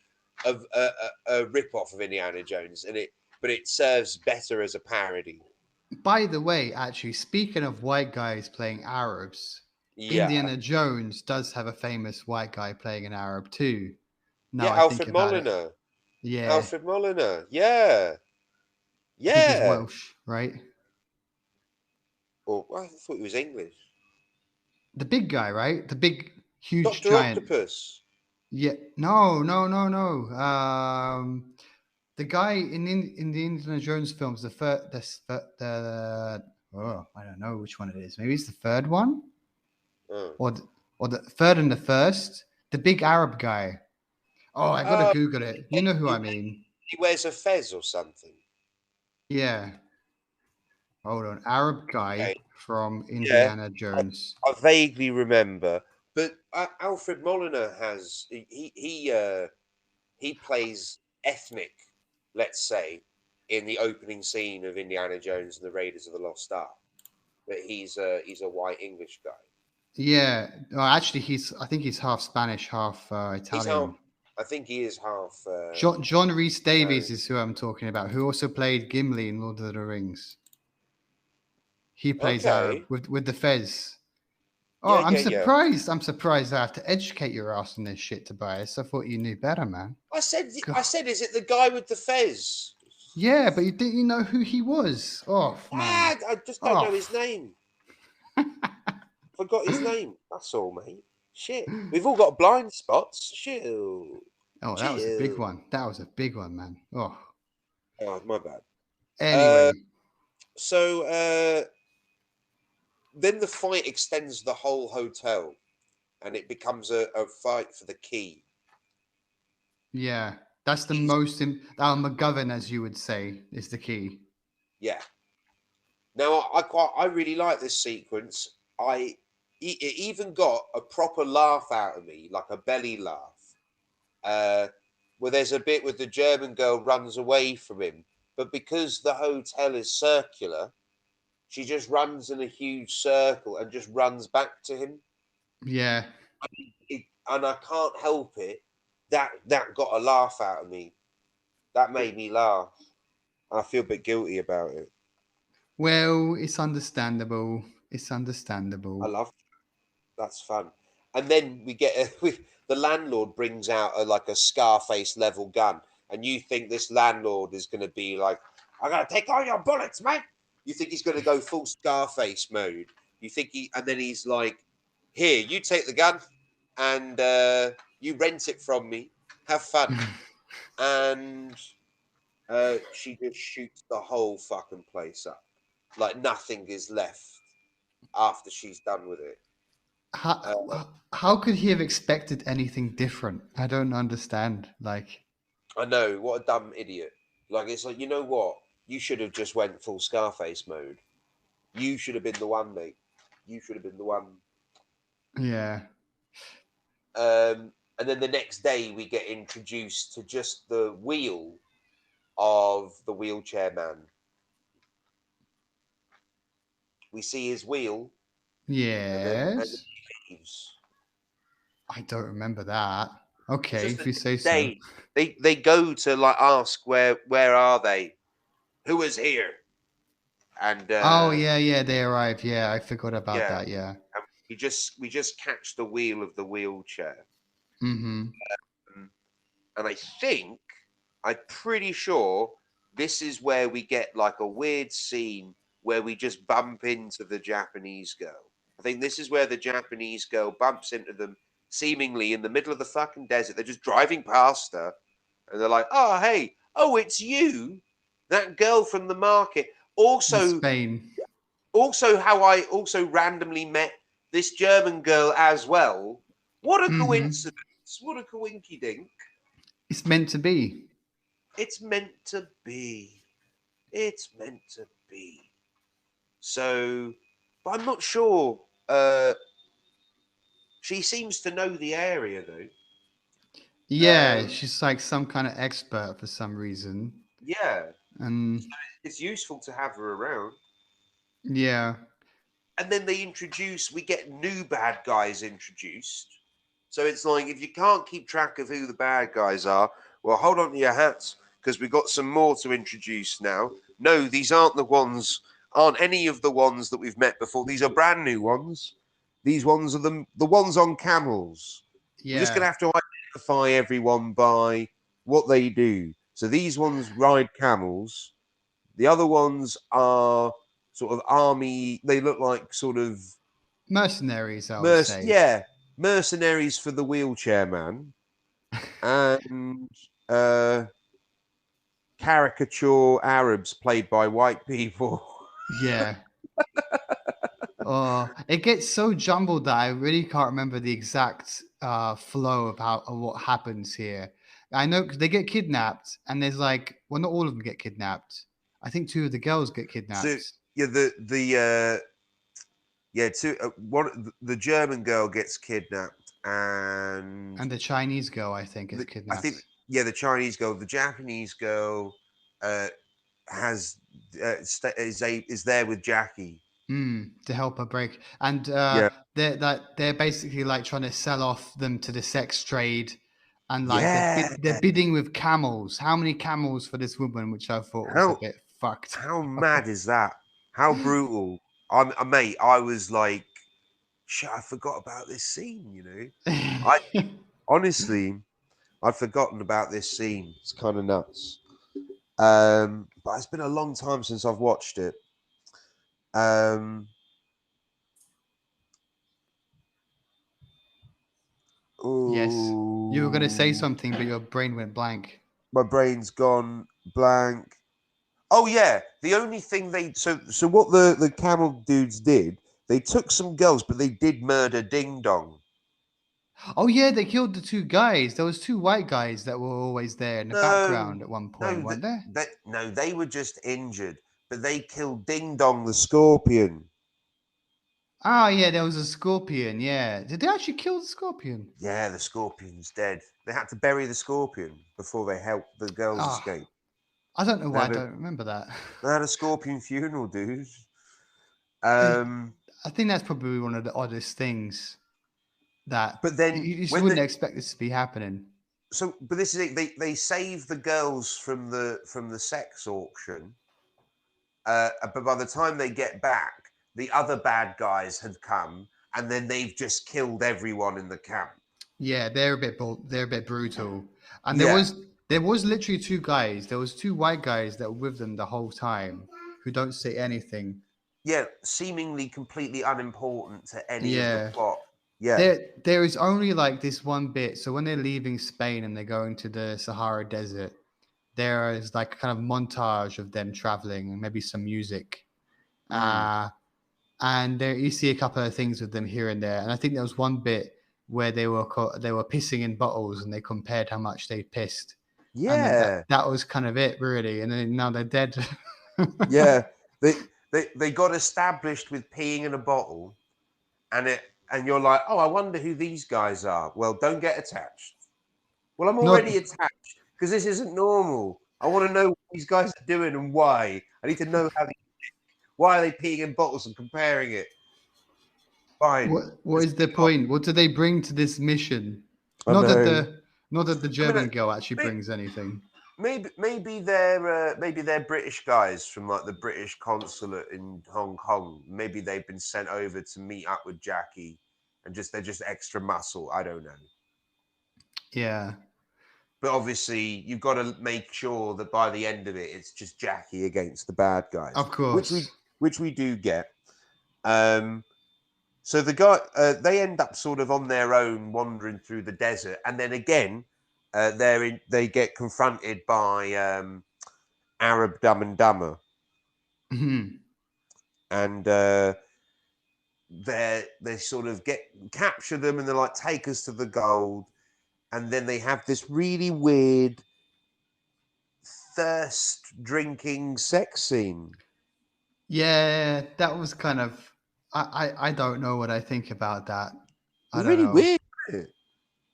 a rip off of Indiana Jones, but it serves better as a parody. By the way, actually, speaking of white guys playing Arabs, Yeah, Indiana Jones does have a famous white guy playing an Arab too. Now yeah, I think Alfred about it. Molina, Yeah, Alfred Molina, yeah, I think he's yeah. Welsh, right? Or I thought he was English. The big guy, right? The big, huge Doctor giant. Octopus. Yeah. No, no, no, no. The guy in the Indiana Jones films, the oh, I don't know which one it is. Maybe it's the third one, Oh. or or the third and the first. The big Arab guy. Oh, I gotta Uh, Google it. You know who he, I mean? he wears a fez or something. Yeah. Hold on, Arab guy Okay. from Yeah, Indiana I, Jones. I vaguely remember, but Alfred Molina has he plays ethnic, let's say, in the opening scene of Indiana Jones and the Raiders of the Lost Ark. But he's a white English guy. Yeah. Oh, actually, he's. I think he's half Spanish, half He's half. Italian. I think he is half John Rhys Davies Italian. is who I'm talking about, who also played Gimli in Lord of the Rings. He plays Arab Okay. with the Fez. Oh, Yeah, yeah, yeah. I'm surprised I have to educate your ass on this shit, Tobias. I thought you knew better, man. I God. said, is it the guy with the fez? Yeah, but you didn't know who he was. Oh, man. I just don't know Oh. his name. Forgot his name. That's all, mate. Shit. We've all got blind spots. Chill. Oh, that was a big Chill. one. That was a big one, man. Oh. Oh, my bad. Uh, Anyway, so then the fight extends the whole hotel, and it becomes a fight for the key. yeah, that's the He's most. Our McGovern, as you would say, is the key. Yeah. Now I really like this sequence. It even got a proper laugh out of me, like a belly laugh. Uh, where there's a bit where the German girl runs away from him, but because the hotel is circular, she just runs in a huge circle and just runs back to him. Yeah. And I can't help it. That got a laugh out of me. That made me laugh. I feel a bit guilty about it. Well, it's understandable. It's I understandable. love That's fun. And then the landlord brings out like a Scarface level gun, and you think this landlord is going to be like, "I'm going to take all your bullets, mate." You think he's going to go full Scarface mode. And then he's like, "Here, you take the gun, and you rent it from me. Have fun." And she just shoots the whole fucking place up. Like nothing is left after she's done with it. Uh, How could he have expected anything different? I don't understand. Like, I know, what a dumb idiot. Like it's like, you know what? You should have just went full Scarface mode. You should have been the one, mate. You should have been the one. yeah, And then the next day we get introduced to just the wheel of the wheelchair man. We see his wheel and then yes. he leaves. I don't remember that. It's Okay, just if the you say next so. day. They go to like ask where are they? Who is here? And Oh yeah, yeah, they arrive. Yeah, I forgot about yeah. that. Yeah. And we just catch the wheel of the wheelchair. Mm-hmm. Um, and I'm pretty sure this is where we get like a weird scene where we just bump into the Japanese girl. I think this is where the Japanese girl bumps into them seemingly in the middle of the fucking desert. They're just driving past her and they're like, "Oh, hey, oh, it's you, that girl from the market." In Also, Spain. how I also randomly met this German girl as well. What a Hmm. coincidence! What a coinky dink! It's meant to be. It's meant to be. It's meant to be. So, but I'm not sure. She seems to know the area though. Yeah, she's like some kind of expert for some reason. Yeah, And it's useful to have her around. yeah, And then we get new bad guys introduced. So it's like if you can't keep track of who the bad guys are, well, hold on to your hats because we've got some more to introduce now. No, these aren't any of the ones that we've met before. These are brand new ones. These ones are the ones on camels. We're just going yeah. to have to identify everyone by what they do. So these ones ride camels. The other ones are sort of army. They look like sort of Mercenaries, I would say. yeah, mercenaries for the wheelchair man and caricature Arabs played by white people. Yeah. Oh, it gets so jumbled that I really can't remember the exact flow of how of what happens here. I know 'cause they get kidnapped, and there's like, well, not all of them get kidnapped. I think two of the girls get So kidnapped, yeah, two one the German girl gets kidnapped, and and the Chinese girl, I think, is I think kidnapped. yeah, the Chinese girl, the Japanese girl, uh, has is there with Jackie. To help her break, and Yeah, they're basically like trying to sell off them to the sex trade, and like yeah. they're bidding with camels. How many camels for this woman? Which I thought was a How bit fucked. how mad is that? How brutal! Mate. I was like, shit. I forgot about this scene. I honestly, I'd forgotten about this scene. It's kind of nuts. But it's been a long time since I've watched it. Um, Yes, you were going to say oh, something, but your brain went blank. my brain's gone blank. Oh yeah, the only thing so what the camel dudes did, they took some girls, but they did murder Ding Dong. Oh yeah, they killed the two guys. There was two white guys that were always there in the No, background at one no, point, weren't there? no, they were just injured, but they killed Ding Dong the scorpion. Ah, yeah, there was a scorpion. Yeah, did they actually kill the scorpion? Yeah, the scorpion's dead. They had to bury the scorpion before they helped the girls Ah, escape. I don't know They why I had a don't remember that. they had a scorpion funeral, dude. I Um, I think that's probably one of the oddest things that but you then just when wouldn't the expect this to be happening. but this is it. They save the girls from the sex auction. But by the time they get back, the other bad guys had come, and then they've just killed everyone in the camp. Yeah, they're a bit brutal. And Yeah, there was literally two guys. There was two white guys that were with them the whole time who don't say anything. yeah, seemingly completely unimportant to any of the Yeah. plot. Yeah, There is only like this one bit. So when they're leaving Spain and they're going to the Sahara Desert, there is like a kind of montage of them traveling and maybe some music. mm. Uh and there you see a couple of things with them here and there. And I think there was one bit where they were pissing in bottles and they compared how much they pissed, and then Yeah, that was kind of it really. And then now they're dead. yeah. They they got established with peeing in a bottle, and you're like, oh, I wonder who these guys are. Well, don't get attached. Well, I'm Not already attached because this isn't normal. I want to know what these guys are doing and why. I need to know why are they peeing in bottles and comparing it. Fine, what just is the pee off. point? What do they bring to this mission? I know. Not that the I mean, German girl actually may- brings anything. maybe they're British guys from like the British consulate in Hong Kong. Maybe they've been sent over to meet up with Jackie, and they're just extra muscle. I don't know. Yeah, But obviously, you've got to make sure that by the end of it, it's just Jackie against the bad guys, of course. which we do get. Um, so the guy they end up sort of on their own, wandering through the desert, and then again, they get confronted by Arab Dumb and Dumber, Mhm. and they sort of capture them, and they're like, take us to the gold, and then they have this really weird thirst drinking sex scene. Yeah, that was kind of. I don't know what I think about that. It I was don't really know. weird, wasn't it?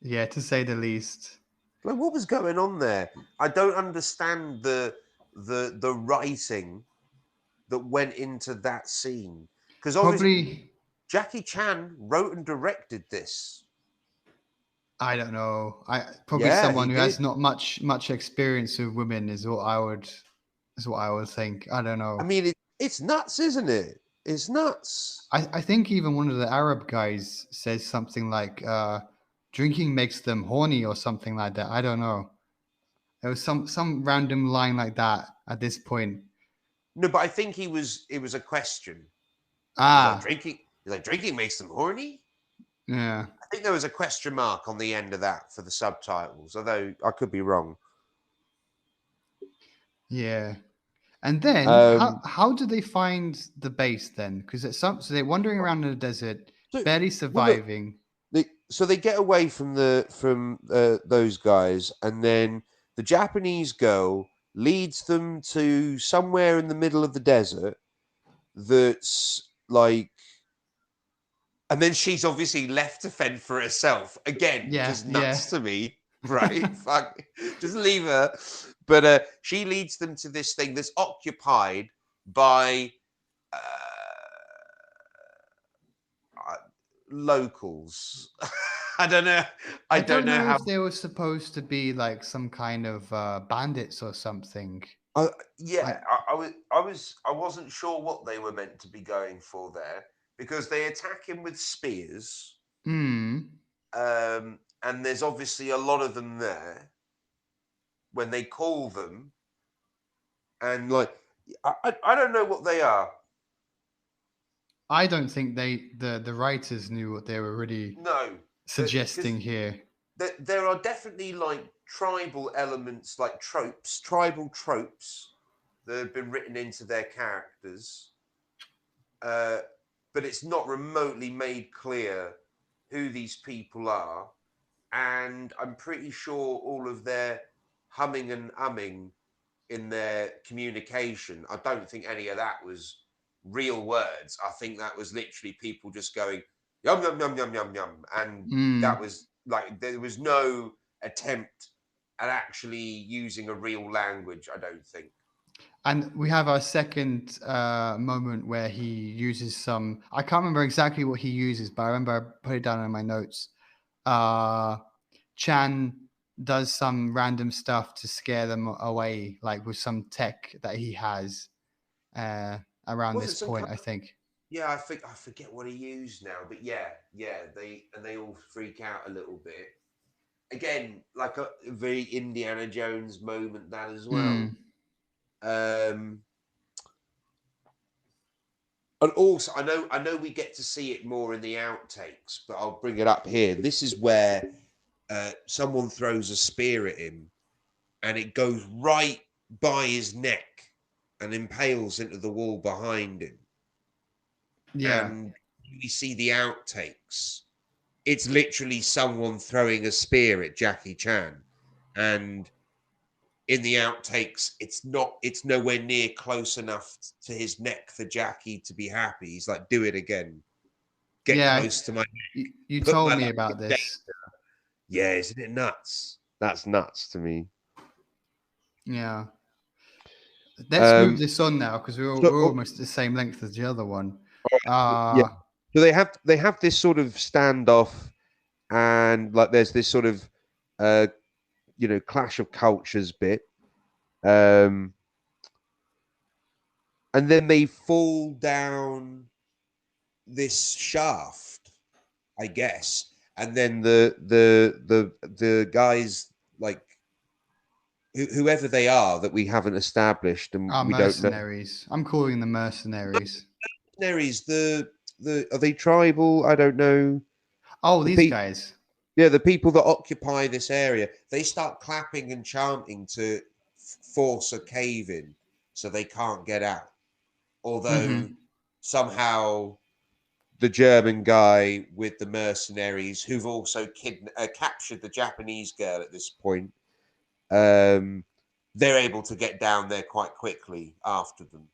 Yeah, to say the least. Like, what was going on there? I don't understand the writing that went into that scene, because obviously Probably, Jackie Chan wrote and directed this. I don't know. I probably Yeah, he someone who did. has not much experience with women is what I would think. I don't I know. mean, it's nuts, isn't it? It's nuts. I think even one of the Arab guys says something like drinking makes them horny or something like that. I don't know. There was some random line like that at this point. No, but I think it was a question. He's like Ah, drinking. He's like drinking makes them horny. yeah, I think there was a question mark on the end of that for the subtitles, although I could be wrong. yeah. And then Um, how do they find the base then? Because it's some so they're wandering around in the desert, so, barely well, look, surviving. so they get away from those guys, and then the Japanese girl leads them to somewhere in the middle of the desert. That's like, and then she's obviously left to fend for herself again. Yeah, Just yeah. nuts to me, right? Fuck, just leave her. But she leads them to this thing that's occupied by uh, uh, locals. I don't know. I I don't don't know know how. if they were supposed to be like some kind of bandits or something. Uh, I yeah, I wasn't sure what they were meant to be going for there, because they attack him with spears, hmm. and there's obviously a lot of them there when they call them, and like I don't know what they are. I don't think the writers knew what they were really No, because suggesting here. there are definitely like tribal elements, like tribal tropes that have been written into their characters, uh, but it's not remotely made clear who these people are. And I'm pretty sure all of their humming and umming in their communication, I don't think any of that was real words. I think that was literally people just going yum yum yum yum yum yum, and that Mm. was like, there was no attempt at actually using a real language, I don't think. And we have our second moment where he uses some. I can't remember exactly what he uses, but I remember I put it down in my notes. Uh, Chan does some random stuff to scare them away, like with some tech that he has uh, around Was it this some point, kind I of, think. yeah, I forget what he used now, but yeah, they all freak out a little bit. Again, like a very Indiana Jones moment, that as well. Mm. Um, and also, I know we get to see it more in the outtakes, but I'll bring it up here. This is where someone throws a spear at him, and it goes right by his neck and impales into the wall behind him. Yeah. And we see the outtakes. It's literally someone throwing a spear at Jackie Chan, and in the outtakes, it's nowhere near close enough to his neck for Jackie to be happy. He's like, do it again, get Yeah. close to my, You put told my me life about in danger. this. Yeah, isn't it nuts? That's nuts to me. Yeah. Let's move Um, this on now because so we're almost the same length as the other one. yeah, Uh so they have this sort of standoff, and like there's this sort of uh clash of cultures bit, um, and then they fall down this shaft, I guess, and then the guys, like whoever they are that we haven't established and our we don't know. mercenaries. I'm calling them mercenaries. Mercenaries, the are they tribal? I don't know. Oh, The these people, guys. yeah, the people that occupy this area, they start clapping and chanting to force a cave in, so they can't get out. Although Hmm. somehow the German guy with the mercenaries who've also captured the Japanese girl at this point. Um, they're able to get down there quite quickly after them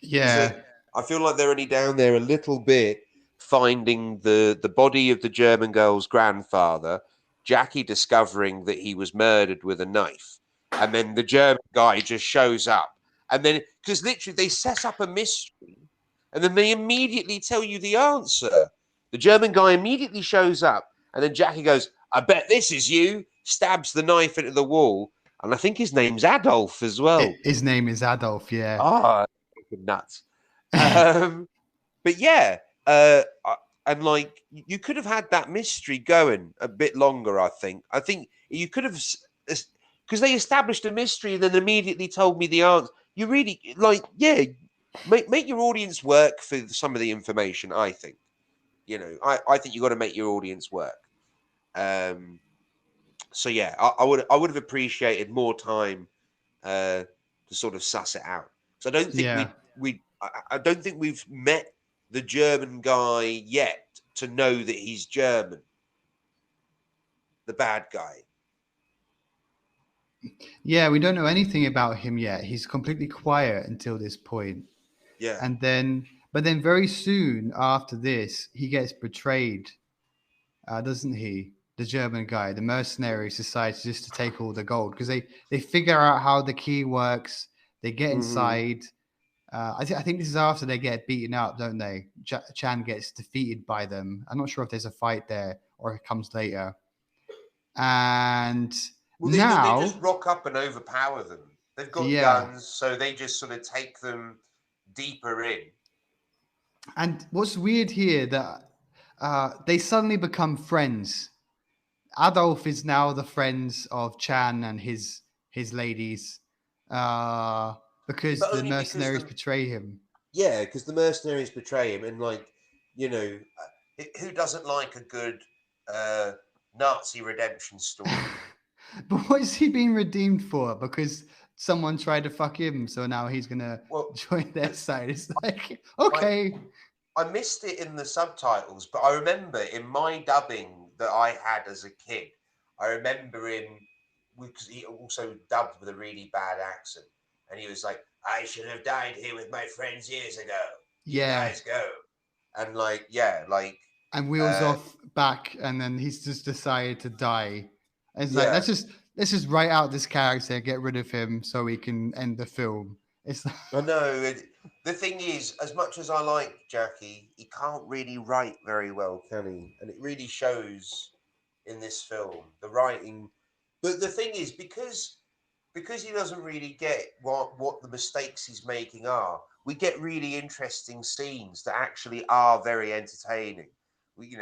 because Yeah, I feel like they're only down there a little bit, finding the body of the German girl's grandfather, Jackie discovering that he was murdered with a knife, and then the German guy just shows up, and then because literally they set up a mystery, and then they immediately tell you the answer. The German guy immediately shows up, and then Jackie goes, "I bet this is you." Stabs the knife into the wall, and I think his name's Adolf as well. his name is Adolf. Yeah. Ah, nuts. Um, but yeah, and like you could have had that mystery going a bit longer. I think you could have because they established a mystery and then immediately told me the answer. You really like, yeah, make your audience work for some of the information. I think, I think you got to make your audience work. Um, so yeah, I would have appreciated more time to sort of suss it out. So I don't think Yeah. I don't think we've met the German guy yet to know that he's German, the bad guy. Yeah, we don't know anything about him yet. He's completely quiet until this point. Yeah. And then, but then very soon after this, he gets betrayed, doesn't he? The German guy, the mercenaries decide just to take all the gold because they figure out how the key works. They get Hmm. inside. I think this is after they get beaten up, don't they? Chan gets defeated by them. I'm not sure if there's a fight there or it comes later. And Well, they just now, rock up and overpower them. They've got yeah. guns, so they just sort of take them deeper in. And what's weird here that they suddenly become friends. Adolf is now the friends of Chan and his ladies because But the only because mercenaries betray him. because the mercenaries betray him, and like you know, who doesn't like a good uh, Nazi redemption story? But what is he being redeemed for? Because someone tried to fuck him, so now he's gonna Well, join their the, side. It's like, I okay, I missed it in the subtitles, but I remember in my dubbing that I had as a kid, I remember him because he also dubbed with a really bad accent, and he was like, "I should have died here with my friends years ago. You yeah, guys go." And like, yeah, like, and wheels uh, off back, and then he's just decided to die. And it's like yeah. let's just write out this character, get rid of him, so we can end the film. It's like, I know. The thing is, as much as I like Jackie, he can't really write very well, can he? And it really shows in this film. The writing, but the thing is, because he doesn't really get what the mistakes he's making are, we get really interesting scenes that actually are very entertaining. We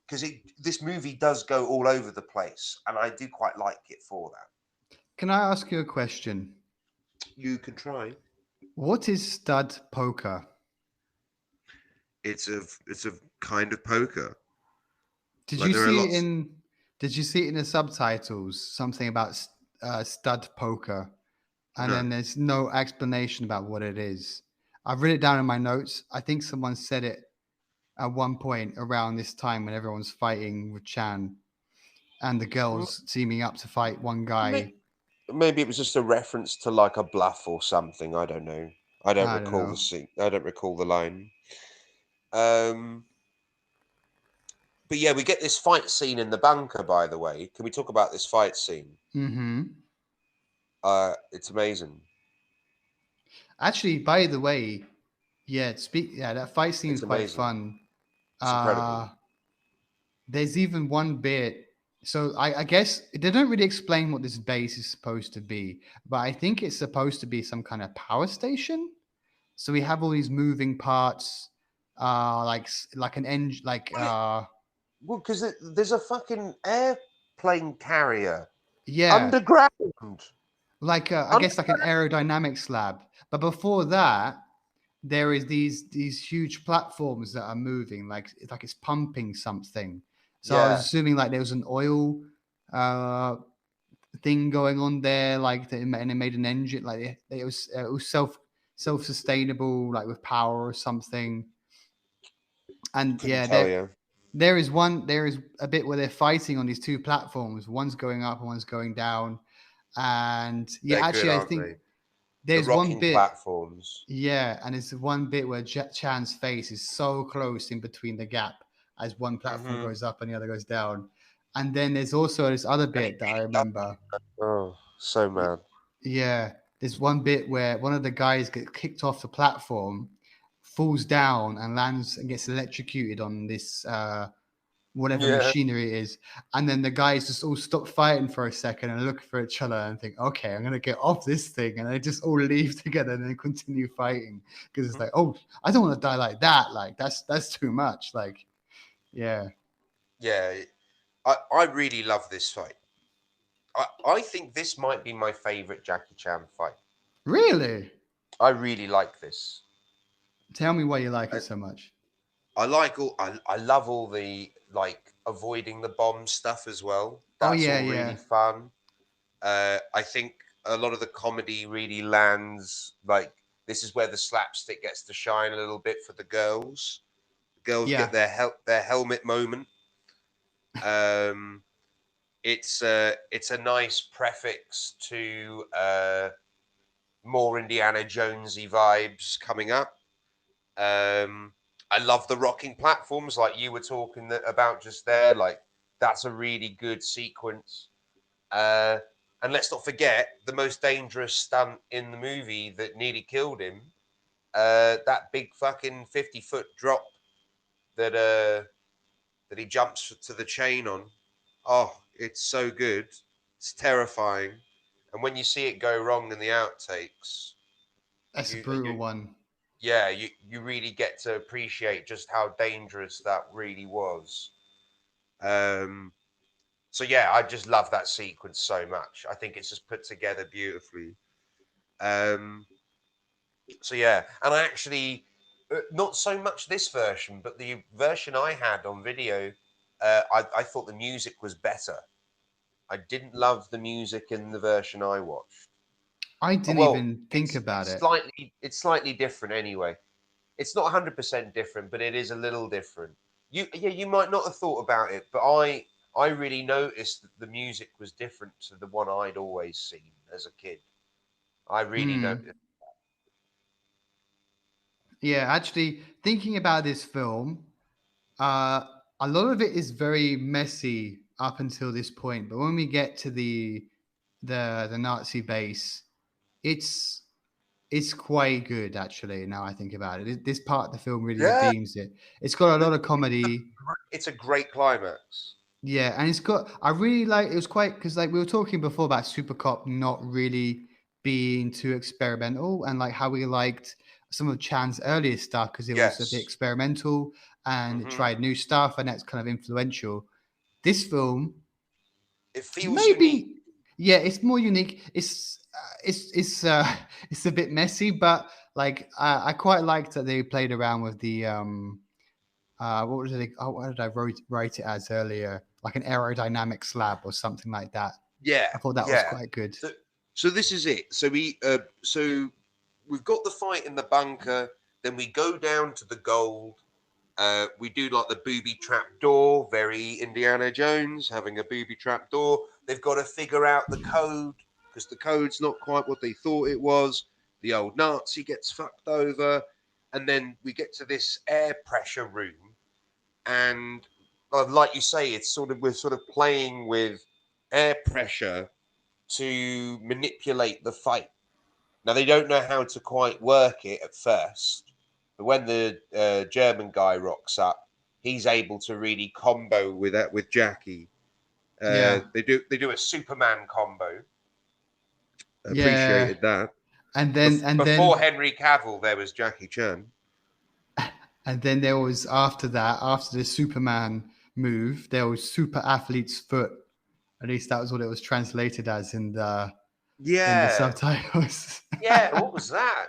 because this movie does go all over the place, and I do quite like it for that. can I ask you a question? You can try. What is stud poker? It's a kind of poker. Did Like you there are see it lots. in? Did you see it in the subtitles? Something about stud poker, and No. then there's no explanation about what it is. I've written it down in my notes. I think someone said it at one point around this time when everyone's fighting with Chan and the M- girls teaming up to fight one guy. Maybe it was just a reference to like a bluff or something. I don't know. I don't I don't recall know. the scene. I don't recall the line. Um, but yeah, we get this fight scene in the bunker. By the way, can we talk about this fight scene? Mm-hmm. It's amazing. Actually, by the way, yeah, that fight scene is It's quite amazing. fun. It's incredible. Uh there's even one bit. So I guess they don't really explain what this base is supposed to be, but I think it's supposed to be some kind of power station. So we have all these moving parts, like an engine, Well, because there's a fucking airplane carrier yeah, underground. I guess like an aerodynamics lab. But before that, there is these huge platforms that are moving, like it's pumping something. So I was Yeah. assuming like there was an oil thing going on there, and it made an engine, like it was self sustainable, like with power or something. And Couldn't yeah, tell you. there is a bit where they're fighting on these two platforms. One's going up and one's going down. And They're yeah, good, actually, I aren't think they? The there's one rocking bit. platforms. Yeah, and it's one bit where Chan's face is so close in between the gap as one platform Hmm. goes up and the other goes down. And then there's also this other And he bit that I really does. remember. Oh, so mad. Yeah, there's one bit where one of the guys gets kicked off the platform, falls down and lands and gets electrocuted on this whatever Yeah. machinery it is. And then the guys just all stop fighting for a second and look for each other and think, okay, I'm gonna get off this thing, and they just all leave together and then continue fighting because it's like, oh, I don't want to die like that. Like that's too much. Like, yeah, Yeah. I really love this fight. I think this might be my favorite Jackie Chan fight. really. I really like this. Tell me why you like I, it so much. I love all the like avoiding the bomb stuff as well. Oh That's yeah, all really yeah, fun. I think a lot of the comedy really lands. Like this is where the slapstick gets to shine a little bit for the girls. The girls yeah. get their helmet moment. Um, it's a nice prefix to more Indiana Jonesy vibes coming up. I love the rocking platforms like you were talking about just there. Like that's a really good sequence. Uh, and let's not forget the most dangerous stunt in the movie that nearly killed him. That big fucking 50-foot drop that that he jumps to the chain on. Oh, it's so good. It's terrifying. And when you see it go wrong in the outtakes, That's a you brutal one. yeah, you really get to appreciate just how dangerous that really was. Um, so yeah, I just love that sequence so much. I think it's just put together beautifully. Um, so yeah, and I actually not so much this version, but the version I had on video, I thought the music was better. I didn't love the music in the version I watched. I didn't Well, even think about it. it's slightly different anyway. It's not 100% different, but it is a little different. You might not have thought about it, but I really noticed that the music was different to the one I'd always seen as a kid. I really Hmm. noticed. Yeah, actually, thinking about this film, Uh, a lot of it is very messy up until this point, but when we get to the Nazi base, it's it's quite good actually. Now I think about it, this part of the film really Yeah, redeems it. It's got a lot of it's a comedy. it's a great climax. Yeah, and it's got. I really like. It was quite because like we were talking before about Supercop not really being too experimental, and like how we liked some of Chan's earlier stuff because it was a bit Yes. experimental and it Hmm. tried new stuff, and that's kind of influential. This film, It feels unique. maybe, yeah, it's more unique. It's a bit messy, but like I quite liked that they played around with the what was it? Oh, what did I write it as earlier? Like an aerodynamic slab or something like that. Yeah, I thought that was yeah. quite good. So, so this is it. So we've got the fight in the bunker. Then we go down to the gold. We do like the booby trap door, very Indiana Jones, having a booby trap door. They've got to figure out the code because the code's not quite what they thought it was. The old Nazi gets fucked over. And then we get to this air pressure room. And like you say, we're sort of playing with air pressure to manipulate the fight. Now, they don't know how to quite work it at first, but when the German guy rocks up, he's able to really combo with that with Jackie. Yeah, They do a Superman combo. yeah, Appreciated that. and then and Before then Henry Cavill, there was Jackie Chan. and then there was after that, after the Superman move, there was Super Athlete's Foot. At least that was what it was translated as in the Yeah, subtitles. yeah. What was that?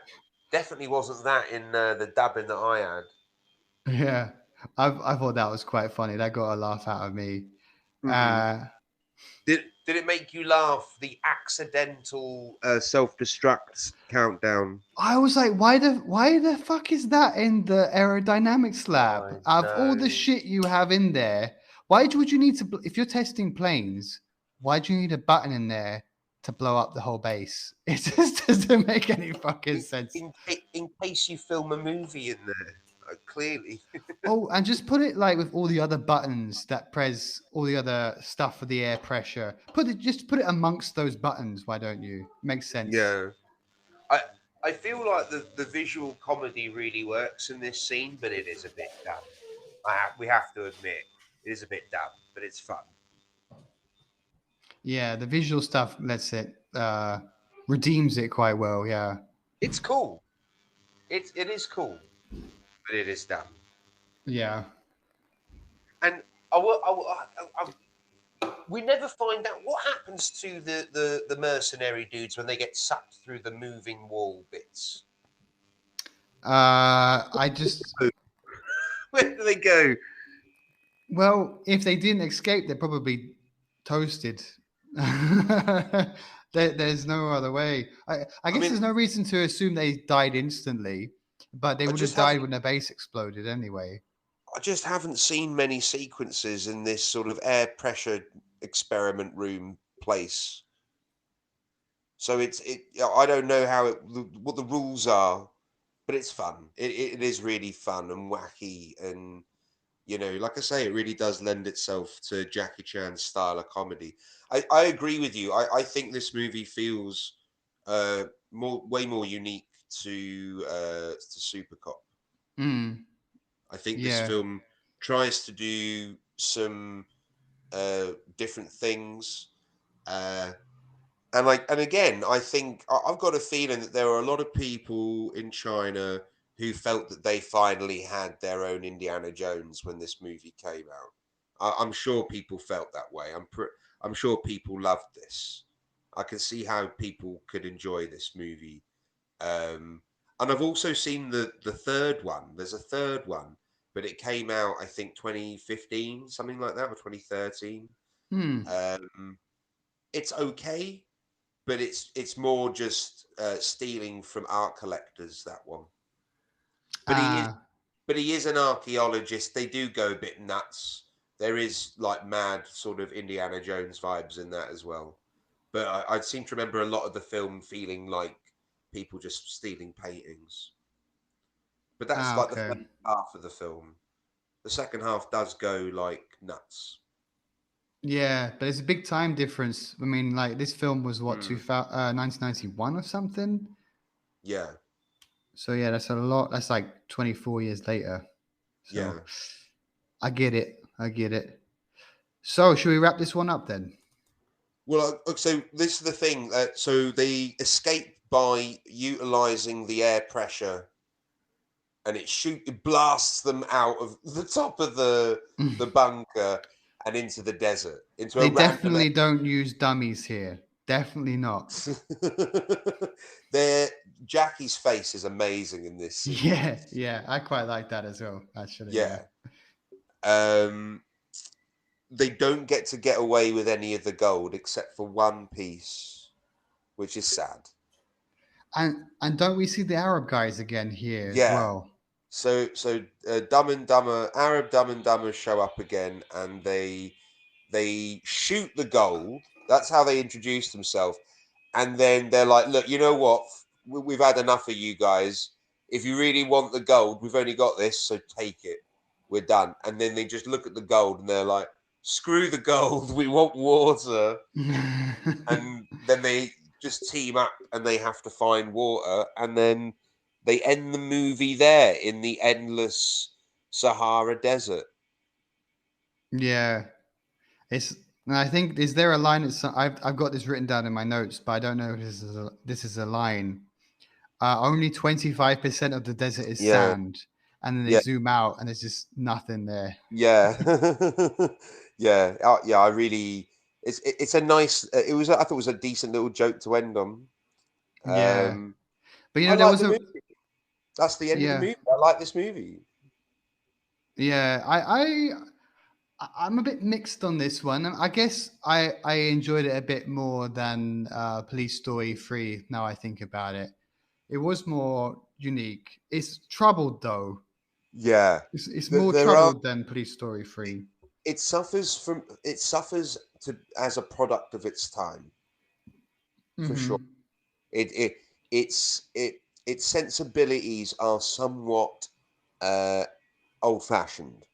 Definitely wasn't that in the dubbing that I had. Yeah, I thought that was quite funny. That got a laugh out of me. Hmm. Uh, Did Did it make you laugh? The accidental self-destruct countdown. I was like, why the fuck is that in the aerodynamics lab? I Out of all the know. shit you have in there, would you need to? If you're testing planes, why do you need a button in there to blow up the whole base? It just doesn't make any fucking sense. In case you film a movie in there, clearly. Oh, and just put it like with all the other buttons that press all the other stuff for the air pressure. Just put it amongst those buttons. Why don't you? Makes sense. Yeah. I I feel like the visual comedy really works in this scene, but it is a bit dumb. We have to admit it is a bit dumb, but it's fun. Yeah, the visual stuff lets it redeems it quite well. Yeah, It's cool. It is cool, but it is dumb. yeah. And we never find out what happens to the mercenary dudes when they get sucked through the moving wall bits. I just Where do they go? well, if they didn't escape, they're probably toasted. There's no other way. I I guess mean, there's no reason to assume they died instantly, but they I would have just died haven't. when the base exploded anyway. I just haven't seen many sequences in this sort of air pressure experiment room place. So I don't know how what the rules are, but it's fun. It is really fun and wacky, and like I say, it really does lend itself to Jackie Chan's style of comedy. I agree with you. I think this movie feels way more unique to Supercop. Mm, I think this yeah. film tries to do some different things. Uh, and again, I think I've got a feeling that there are a lot of people in China who felt that they finally had their own Indiana Jones when this movie came out. I'm sure people felt that way. I'm sure people loved this. I can see how people could enjoy this movie. And I've also seen the third one. There's a third one, but it came out I think 2015, something like that, or 2013. Hmm. Um, it's okay, but it's more just stealing from art collectors, that one. But he is Ah. but he is an archaeologist. They do go a bit nuts. There is like mad sort of Indiana Jones vibes in that as well. But I seem to remember a lot of the film feeling like people just stealing paintings. But that's Ah. like the Okay. first half of the film. The second half does go like nuts. Yeah, but it's a big time difference. I mean, like this film was what, Mm, 1991 or something. yeah, So yeah, that's a lot. That's like 24 years later. So yeah. I get it. I get it. So should we wrap this one up then? Well, so this is the thing. So they escape by utilizing the air pressure, and it blasts them out of the top of the bunker and into the desert, into a They random. definitely don't use dummies here. Definitely not. There, Jackie's face is amazing in this scene. Yeah, yeah. I quite like that as well, actually. Yeah. Yeah. Um, they don't get away with any of the gold except for one piece, which is sad. And don't we see the Arab guys again here as Yeah. well? So Dumb and Dumber, Arab Dumb and Dumber show up again, and they shoot the gold. That's how they introduce themselves, and then they're like, "Look, you know what? We've had enough of you guys. If you really want the gold, we've only got this, so take it. We're done." And then they just look at the gold, and they're like, "Screw the gold. We want water." And then they just team up and they have to find water, and then they end the movie there in the endless Sahara Desert. Yeah. It's. And I think is there a line? I've got this written down in my notes, but I don't know if this is a line. Only 25% of the desert is Yeah, sand, and then they yeah, zoom out, and there's just nothing there. yeah, yeah, yeah. I really, it's a nice. It was. I thought it was a decent little joke to end on. Yeah, Um, but I there like was the a movie. That's the end of the yeah, movie. I like this movie. yeah. I'm a bit mixed on this one. I guess I enjoyed it a bit more than Police Story 3. Now I think about it, it was more unique. It's troubled though. Yeah, It's more there are. troubled than Police Story 3. It suffers to as a product of its time for sure. Hmm. It it its sensibilities are somewhat uh, old fashioned.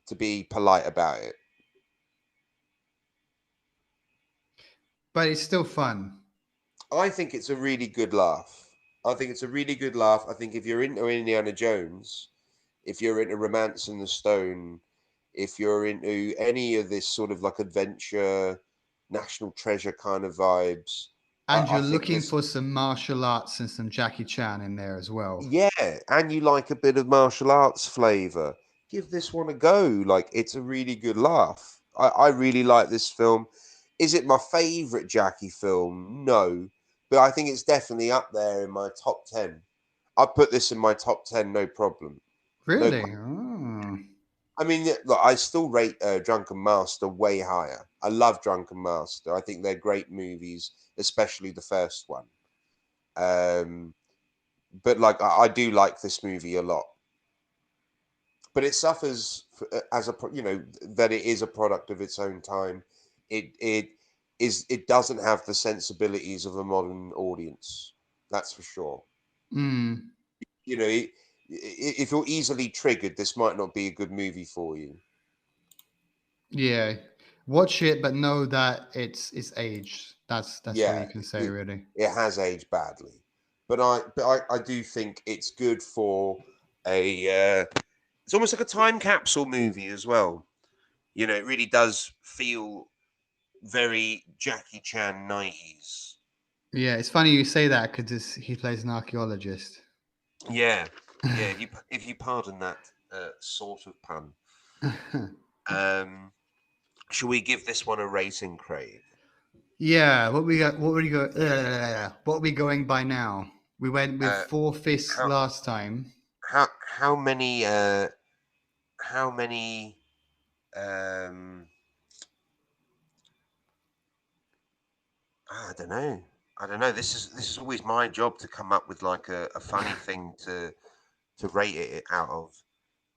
To be polite about it. But it's still fun. I think it's a really good laugh. I think it's a really good laugh. I think if you're into Indiana Jones, if you're into Romance in the Stone, if you're into any of this sort of like adventure, national treasure kind of vibes, And I you're think looking this, for some martial arts and some Jackie Chan in there as well. yeah, and you like a bit of martial arts flavor, give this one a go. Like, it's a really good laugh. I really like this film. Is it my favorite Jackie film? No, but I think it's definitely up there in my top 10. I put this in my top 10, no problem. No, Really? Oh. I mean, yeah, look, I still rate Drunken Master way higher. I love Drunken Master. I think they're great movies, especially the first one. Um, but like, I do like this movie a lot. But it suffers as that it is a product of its own time. It doesn't have the sensibilities of a modern audience. That's for sure. Mm, You know, if you're easily triggered, this might not be a good movie for you. yeah. Watch it, but know that it's aged. That's all Yeah, you can say, it, really. it has aged badly, but I do think it's good for a. It's almost like a time capsule movie as well. You know, it really does feel very Jackie Chan 90s. Yeah, it's funny you say that because he plays an archaeologist. Yeah, yeah. If you pardon that sort of pun, um, shall we give this one a rating, Craig? Yeah, what we got? What were we go? What are we going by now? We went with Uh, four fists how last time. how many how many um I don't know. I don't know. This is always my job to come up with like a funny thing to rate it out of.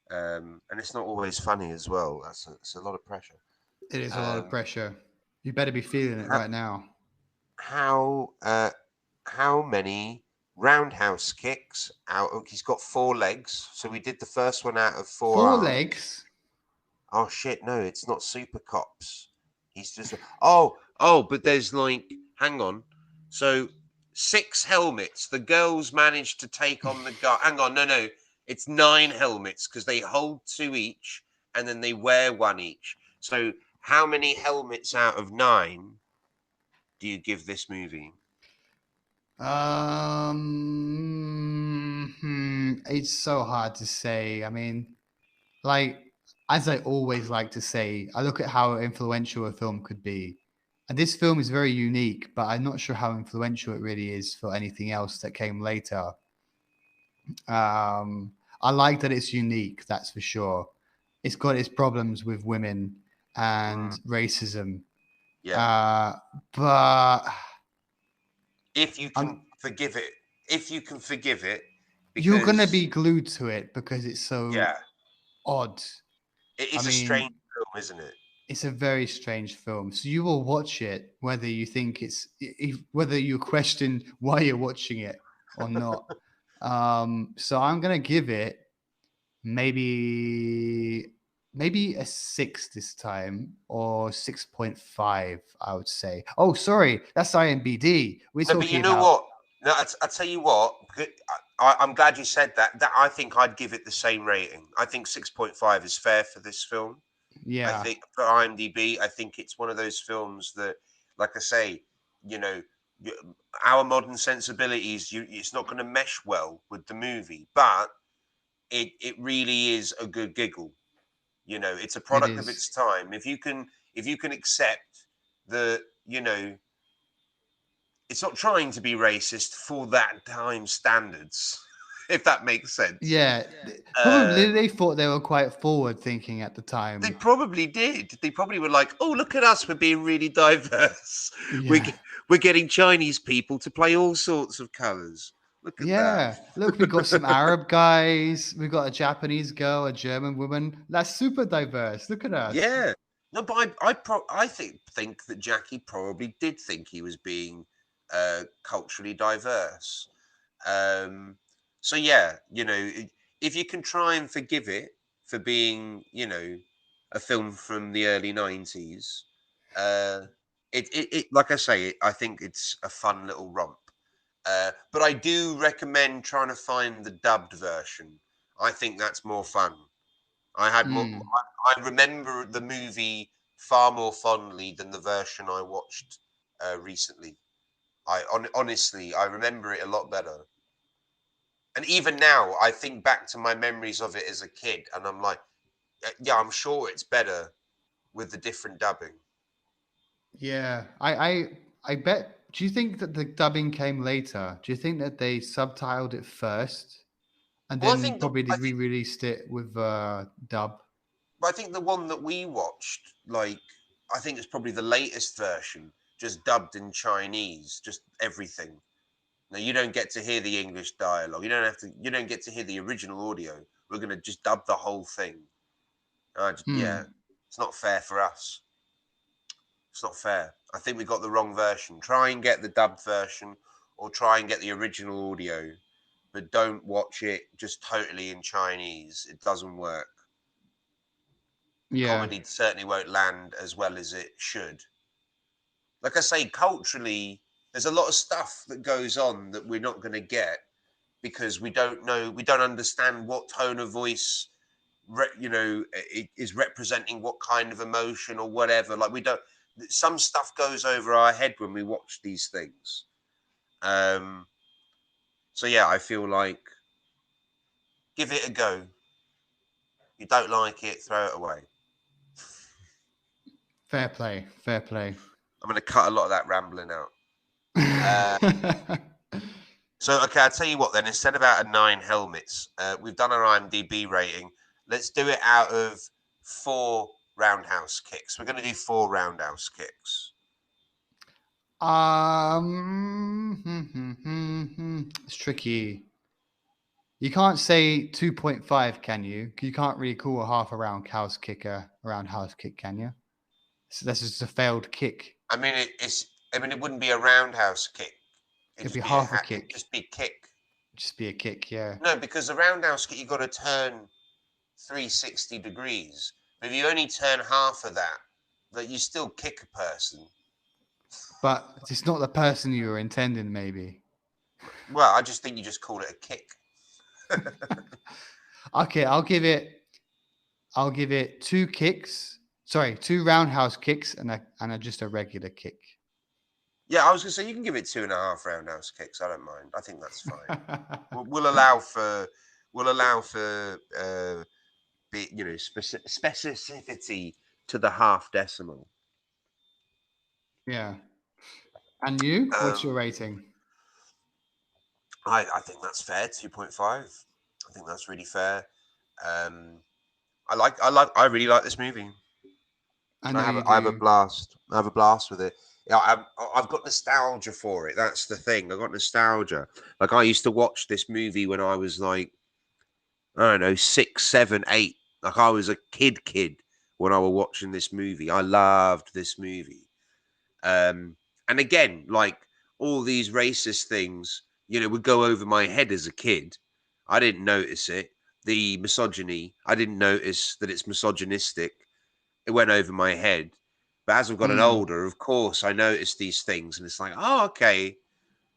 And it's not always funny as well. It's a lot of pressure. It is a lot of Um, pressure. You better be feeling it how right now. how uh, how many roundhouse kicks out of? He's got four legs, so we did the first one out of four Four arms. legs. Oh shit! No, it's not Supercops. He's just oh, but there's like, hang on. So six helmets. The girls managed to take on the guy. Hang on, no, it's nine helmets because they hold two each and then they wear one each. So how many helmets out of nine do you give this movie? It's so hard to say. I mean, like as I always like to say, I look at how influential a film could be. And this film is very unique, but I'm not sure how influential it really is for anything else that came later. I like that it's unique, that's for sure. It's got its problems with women and Mm, racism. yeah, Uh, but if you I'm, can forgive it, if you can forgive it, you're going to because be glued to it because it's so yeah, odd. it I is a strange mean, film, isn't it? it's a very strange film. So you will watch it whether you think whether you question why you're watching it or not. So I'm gonna give it maybe maybe a six this time or 6.5. I would say. Oh, sorry, that's IMBD. We're No, but you talking know about what? No, I tell you what. I'm glad you said that. That I think I'd give it the same rating. I think 6.5 is fair for this film. I yeah, think for IMDb, I think it's one of those films that, like I say, you know, our modern sensibilities, it's not going to mesh well with the movie, but it really is a good giggle. You know, it's a it product of is. its time. If you can accept the, it's not trying to be racist for that time standards. if that makes sense. Yeah, Uh, probably they thought they were quite forward thinking at the they time. probably did. They probably were like, "Oh, look at us! We're being really diverse. We're Yeah. ge- we're getting Chinese people to play all sorts of colors. Look at that." Yeah. Look, we got some Arab guys. We got a Japanese girl, a German woman. That's super diverse. Look at us. Yeah. No, but I think that Jackie probably did think he was being culturally diverse. Um, so yeah, if you can try and forgive it for being, a film from the early '90s, uh, it like I say, I think it's a fun little romp. But I do recommend trying to find the dubbed version. I think that's more fun. I had more. Mm. I remember the movie far more fondly than the version I watched recently. Honestly, I remember it a lot better. And even now, I think back to my memories of it as a kid, and I'm like, yeah, I'm sure it's better with the different dubbing." Yeah. I bet. Do you think that the dubbing came later? Do you think that they subtitled it first and Well, then probably they re-released it with dub? I think the one that we watched, like, I think it's probably the latest version, just dubbed in Chinese, just everything. Now you don't get to hear the English dialogue. You don't have to. You don't get to hear the original audio. We're gonna just dub the whole thing. Yeah, Hmm. it's not fair for us. It's not fair. I think we got the wrong version. Try and get the dubbed version, or try and get the original audio, but don't watch it just totally in Chinese. It doesn't work. The Yeah. comedy certainly won't land as well as it should. Like I say, culturally, there's a lot of stuff that goes on that we're not going to get because we don't know, we don't understand what tone of voice, it is representing what kind of emotion or whatever. Like we don't, some stuff goes over our head when we watch these things. Um, so yeah, I feel like give it a go. You don't like it, throw it away. Fair play. Fair play. I'm going to cut a lot of that rambling out. Uh, So, okay, I'll tell you what then. Instead of out of 9 helmets, we've done our IMDb rating. Let's do it out of 4 roundhouse kicks. We're going to do 4 roundhouse kicks. It's tricky. You can't say 2.5, can you? You can't really call a half a roundhouse kick a roundhouse kick, can you? So that's just a failed kick. I mean, it's. I mean, it wouldn't be a roundhouse kick. It'd be half a It'd kick. just be kick. Just be a kick, yeah. No, because a roundhouse kick, you got to turn 360 degrees. But if you only turn half of that you still kick a person. But it's not the person you were intending, maybe. Well, I just think you just call it a kick. Okay, I'll give it two kicks. Sorry, two roundhouse kicks and just a regular kick. Yeah, I was gonna say you can give it 2.5 roundhouse kicks. I don't mind. I think that's fine. We'll allow for specificity to the half decimal. Yeah. And you? What's your Um, rating? I think that's fair. 2.5. I think that's really fair. Um, I really like this movie. I know you I have a do. blast. I have a blast with it. Yeah, I've got nostalgia for it. That's the thing. I got nostalgia. Like I used to watch this movie when I was like, I don't know, 6, 7, 8. Like I was a kid when I was watching this movie. I loved this movie. And again, like all these racist things, would go over my head as a kid. I didn't notice it. The misogyny, I didn't notice that it's misogynistic. It went over my head. But as I've gotten Mm. older, of course, I noticed these things, and it's like, oh, okay.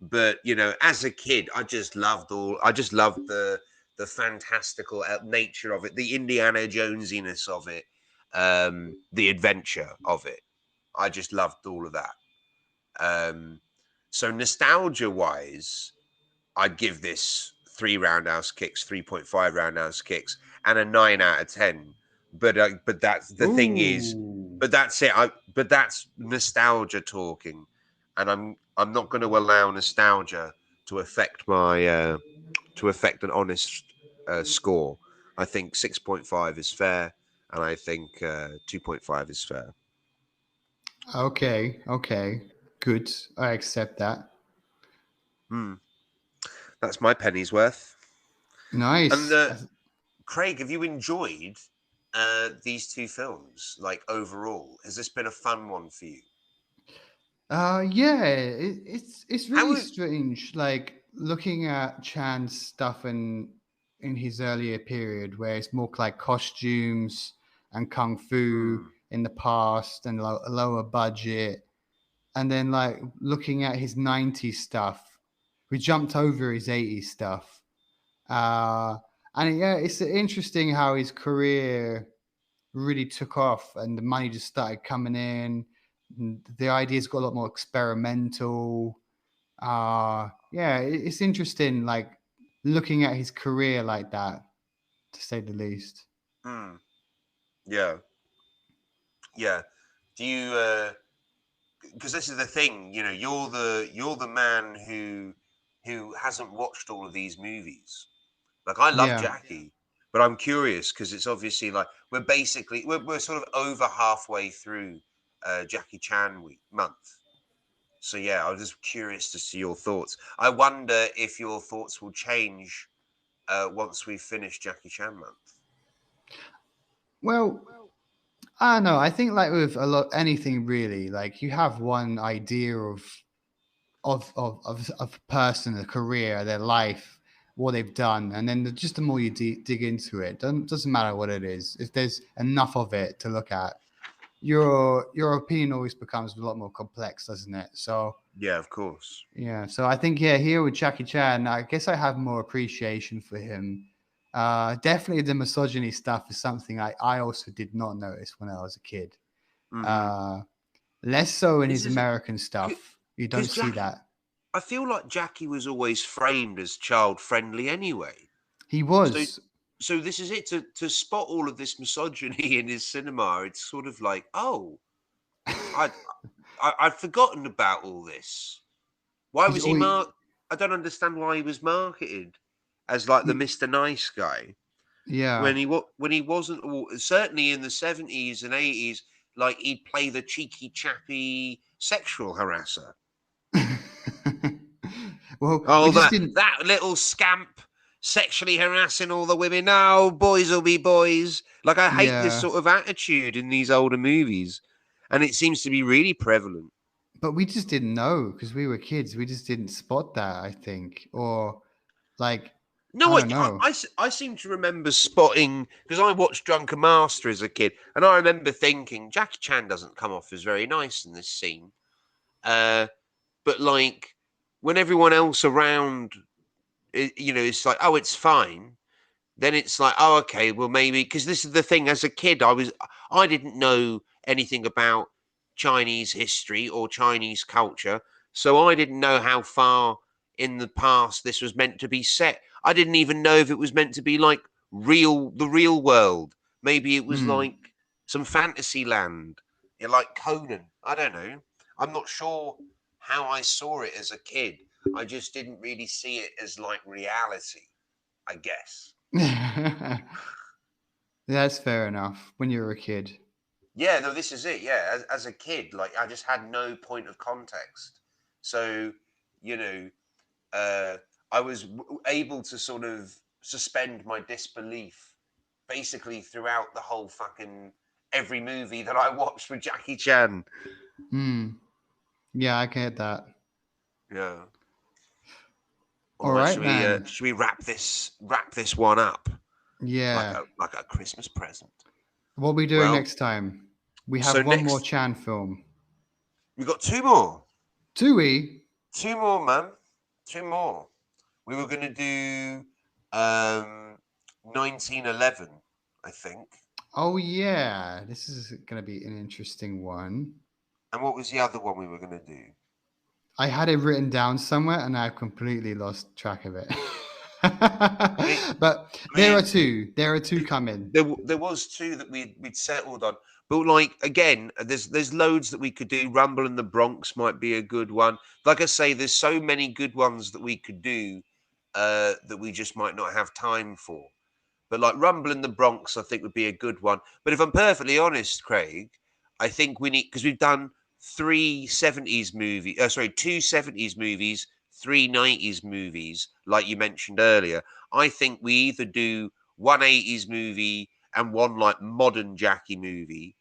But as a kid, I just loved the fantastical nature of it, the Indiana Jonesiness of it, the adventure of it. I just loved all of that. Um, so nostalgia wise, I'd give this 3 roundhouse kicks, 3.5 roundhouse kicks, and a 9 out of 10. But that's the thing is, Ooh. but that's it. But that's nostalgia talking, and I'm not going to allow nostalgia to affect my to affect an honest score. I think 6.5 is fair, and I think 2.5 is fair. Okay, good. I accept that. Hmm. That's my penny's worth. And Nice. Craig, have you enjoyed these two films? Like overall, has this been a fun one for you? Yeah, it's How really would? strange, like looking at Chan's stuff in his earlier period, where it's more like costumes and kung fu Hmm. in the past and lower budget, and then like looking at his '90s stuff, we jumped over his '80s stuff. Uh, and yeah, it's interesting how his career really took off and the money just started coming in. And the ideas got a lot more experimental. Yeah, it's interesting, like looking at his career like that, to say the least. Hmm. Yeah. Yeah. Do you? Because this is the thing, you know, you're the man who hasn't watched all of these movies. Like I love Yeah. Jackie, but I'm curious because it's obviously like we're sort of over halfway through Jackie Chan week month. So yeah, I was just curious to see your thoughts. I wonder if your thoughts will change once we finish Jackie Chan month. Well, I don't know. I think like with a lot anything really, like you have one idea of a person, a career, their life, what they've done, and then just the more you dig into it, doesn't matter what it is. If there's enough of it to look at, your opinion always becomes a lot more complex, doesn't it? So Yeah, of course. yeah, so I think yeah, here with Jackie Chan, I guess I have more appreciation for him. Definitely the misogyny stuff is something I also did not notice when I was a kid. Hmm. Uh, Less so in This his is American stuff. You don't because see Jackie. that. I feel like Jackie was always framed as child friendly anyway. He So was. so this is it to spot all of this misogyny in his cinema. It's sort of like, oh, I, I'd forgotten about all this. Why He's was he always. marked? I don't understand why he was marketed as like the He, Mister Nice guy yeah. when he wasn't. Certainly in the 70s and 80s, like he'd play the cheeky chappy sexual harasser. Well, we Oh, just didn't. that little scamp sexually harassing all the women. No, boys will be boys. Like I hate this Yeah, sort of attitude in these older movies, and it seems to be really prevalent. but we just didn't know because we were kids. We just didn't spot that. I think, or like, I No, don't know. I seem to remember spotting because I watched Drunken Master as a kid, and I remember thinking Jackie Chan doesn't come off as very nice in this scene. Uh, but like when everyone else around, you know, it's like, oh, it's fine. Then it's like, oh, okay, well, maybe because this is the thing. As a kid, I didn't know anything about Chinese history or Chinese culture, so I didn't know how far in the past this was meant to be set. I didn't even know if it was meant to be like the real world. Maybe it was Hmm. like some fantasy land, like Conan. I don't know. I'm not sure how I saw it as a kid. I just didn't really see it as like reality, I guess. That's fair enough. When you were a kid. Yeah, no, this is it. Yeah, as a kid, like I just had no point of context. So, you know, uh, I was able to sort of suspend my disbelief basically throughout the whole fucking every movie that I watched with Jackie Chan. Hmm. Yeah, I get that. Yeah. All All right, right, man. should we wrap this one up Yeah. like a Christmas present? What are we doing Well, next time? We so have one more next Chan film. we got two more. Tui. Two more, man. Two more. We were going to do 1911, I think. Oh yeah, this is gonna be an interesting one. And what was the other one we were going to do? I had it written down somewhere and I've completely lost track of it. I mean, But I mean there are two. There are two coming. there was two that we'd settled on, But like again, there's loads that we could do. Rumble in the Bronx might be a good one. Like I say, there's so many good ones that we could do that we just might not have time for. But like Rumble in the Bronx, I think would be a good one. But if I'm perfectly honest, Craig, I think we need, because we've done two 70s movies, three 90s movies, like you mentioned earlier. I think we either do one 80s movie and one like modern Jackie movie,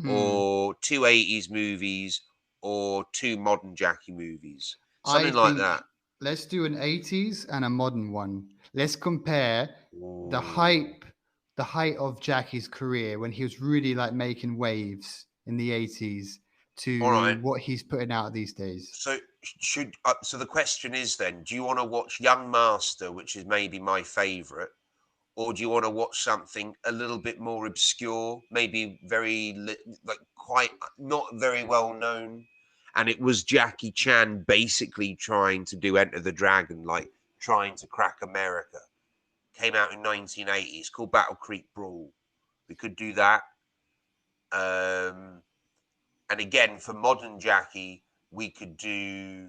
or two 80s movies or two modern Jackie movies. I Something like think that. let's do an 80s and a modern one. Let's compare the Ooh. hype, the height of Jackie's career when he was really like making waves in the 80s All to right. what he's putting out these days. So so the question is then, do you want to watch Young Master, which is maybe my favorite, or do you want to watch something a little bit more obscure, maybe like quite not very well known? And it was Jackie Chan basically trying to do Enter the Dragon, like trying to crack America. Came out in 1980. It's called Battle Creek Brawl. We could do that. And again, for modern Jackie, we could do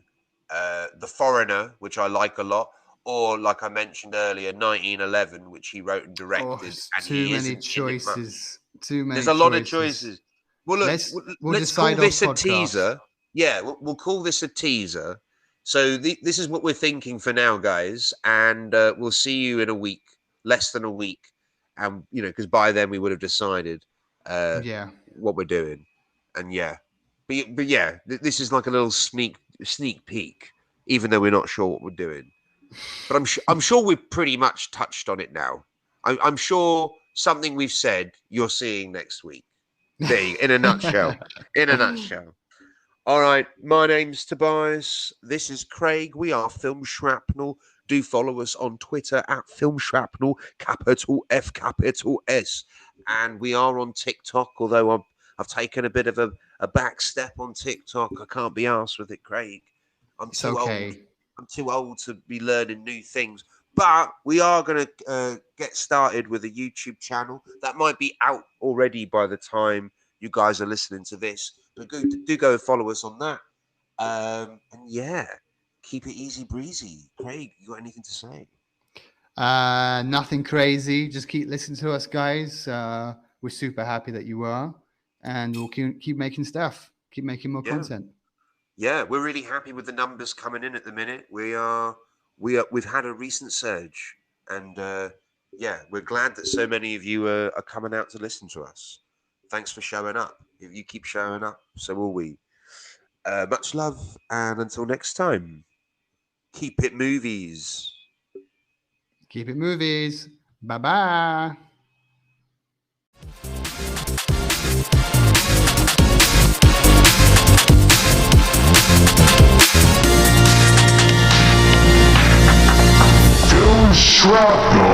The Foreigner, which I like a lot, or like I mentioned earlier, 1911, which he wrote and Oh, directed, it's and too he many isn't in it much. choices. Too There's many a lot of choices. choices. Well, look, We'll let's call decide off this a podcast. teaser. Yeah, we'll call this a teaser. So this is what we're thinking for now, guys, and we'll see you in a week, less than a week, and because by then we would have decided Yeah. what we're doing, and yeah, but yeah, this is like a little sneak peek, even though we're not sure what we're doing. But I'm sure we've pretty much touched on it now. I'm sure something we've said you're seeing next week. There you, in a nutshell. In a nutshell. All right, my name's Tobias. This is Craig. We are Film Shrapnel. Do follow us on Twitter at Film Shrapnel, capital F, capital S. And we are on TikTok, although I've taken a bit of a back step on TikTok. I can't be arsed with it, Craig. I'm It's too old. okay. I'm too old to be learning new things. But we are going to get started with a YouTube channel. That might be out already by the time you guys are listening to this. But do go and follow us on that. And yeah, keep it easy breezy. Craig, you got anything to say? Nothing crazy. Just keep listening to us, guys. We're super happy that you are, and we'll keep making stuff. Keep making more Yeah. content. Yeah, we're really happy with the numbers coming in at the minute. We've had a recent surge, and yeah, we're glad that so many of you are coming out to listen to us. Thanks for showing up. If you keep showing up, so will we. Much love, and until next time, keep it movies. Keep it movies. Bye bye. Shrapnel.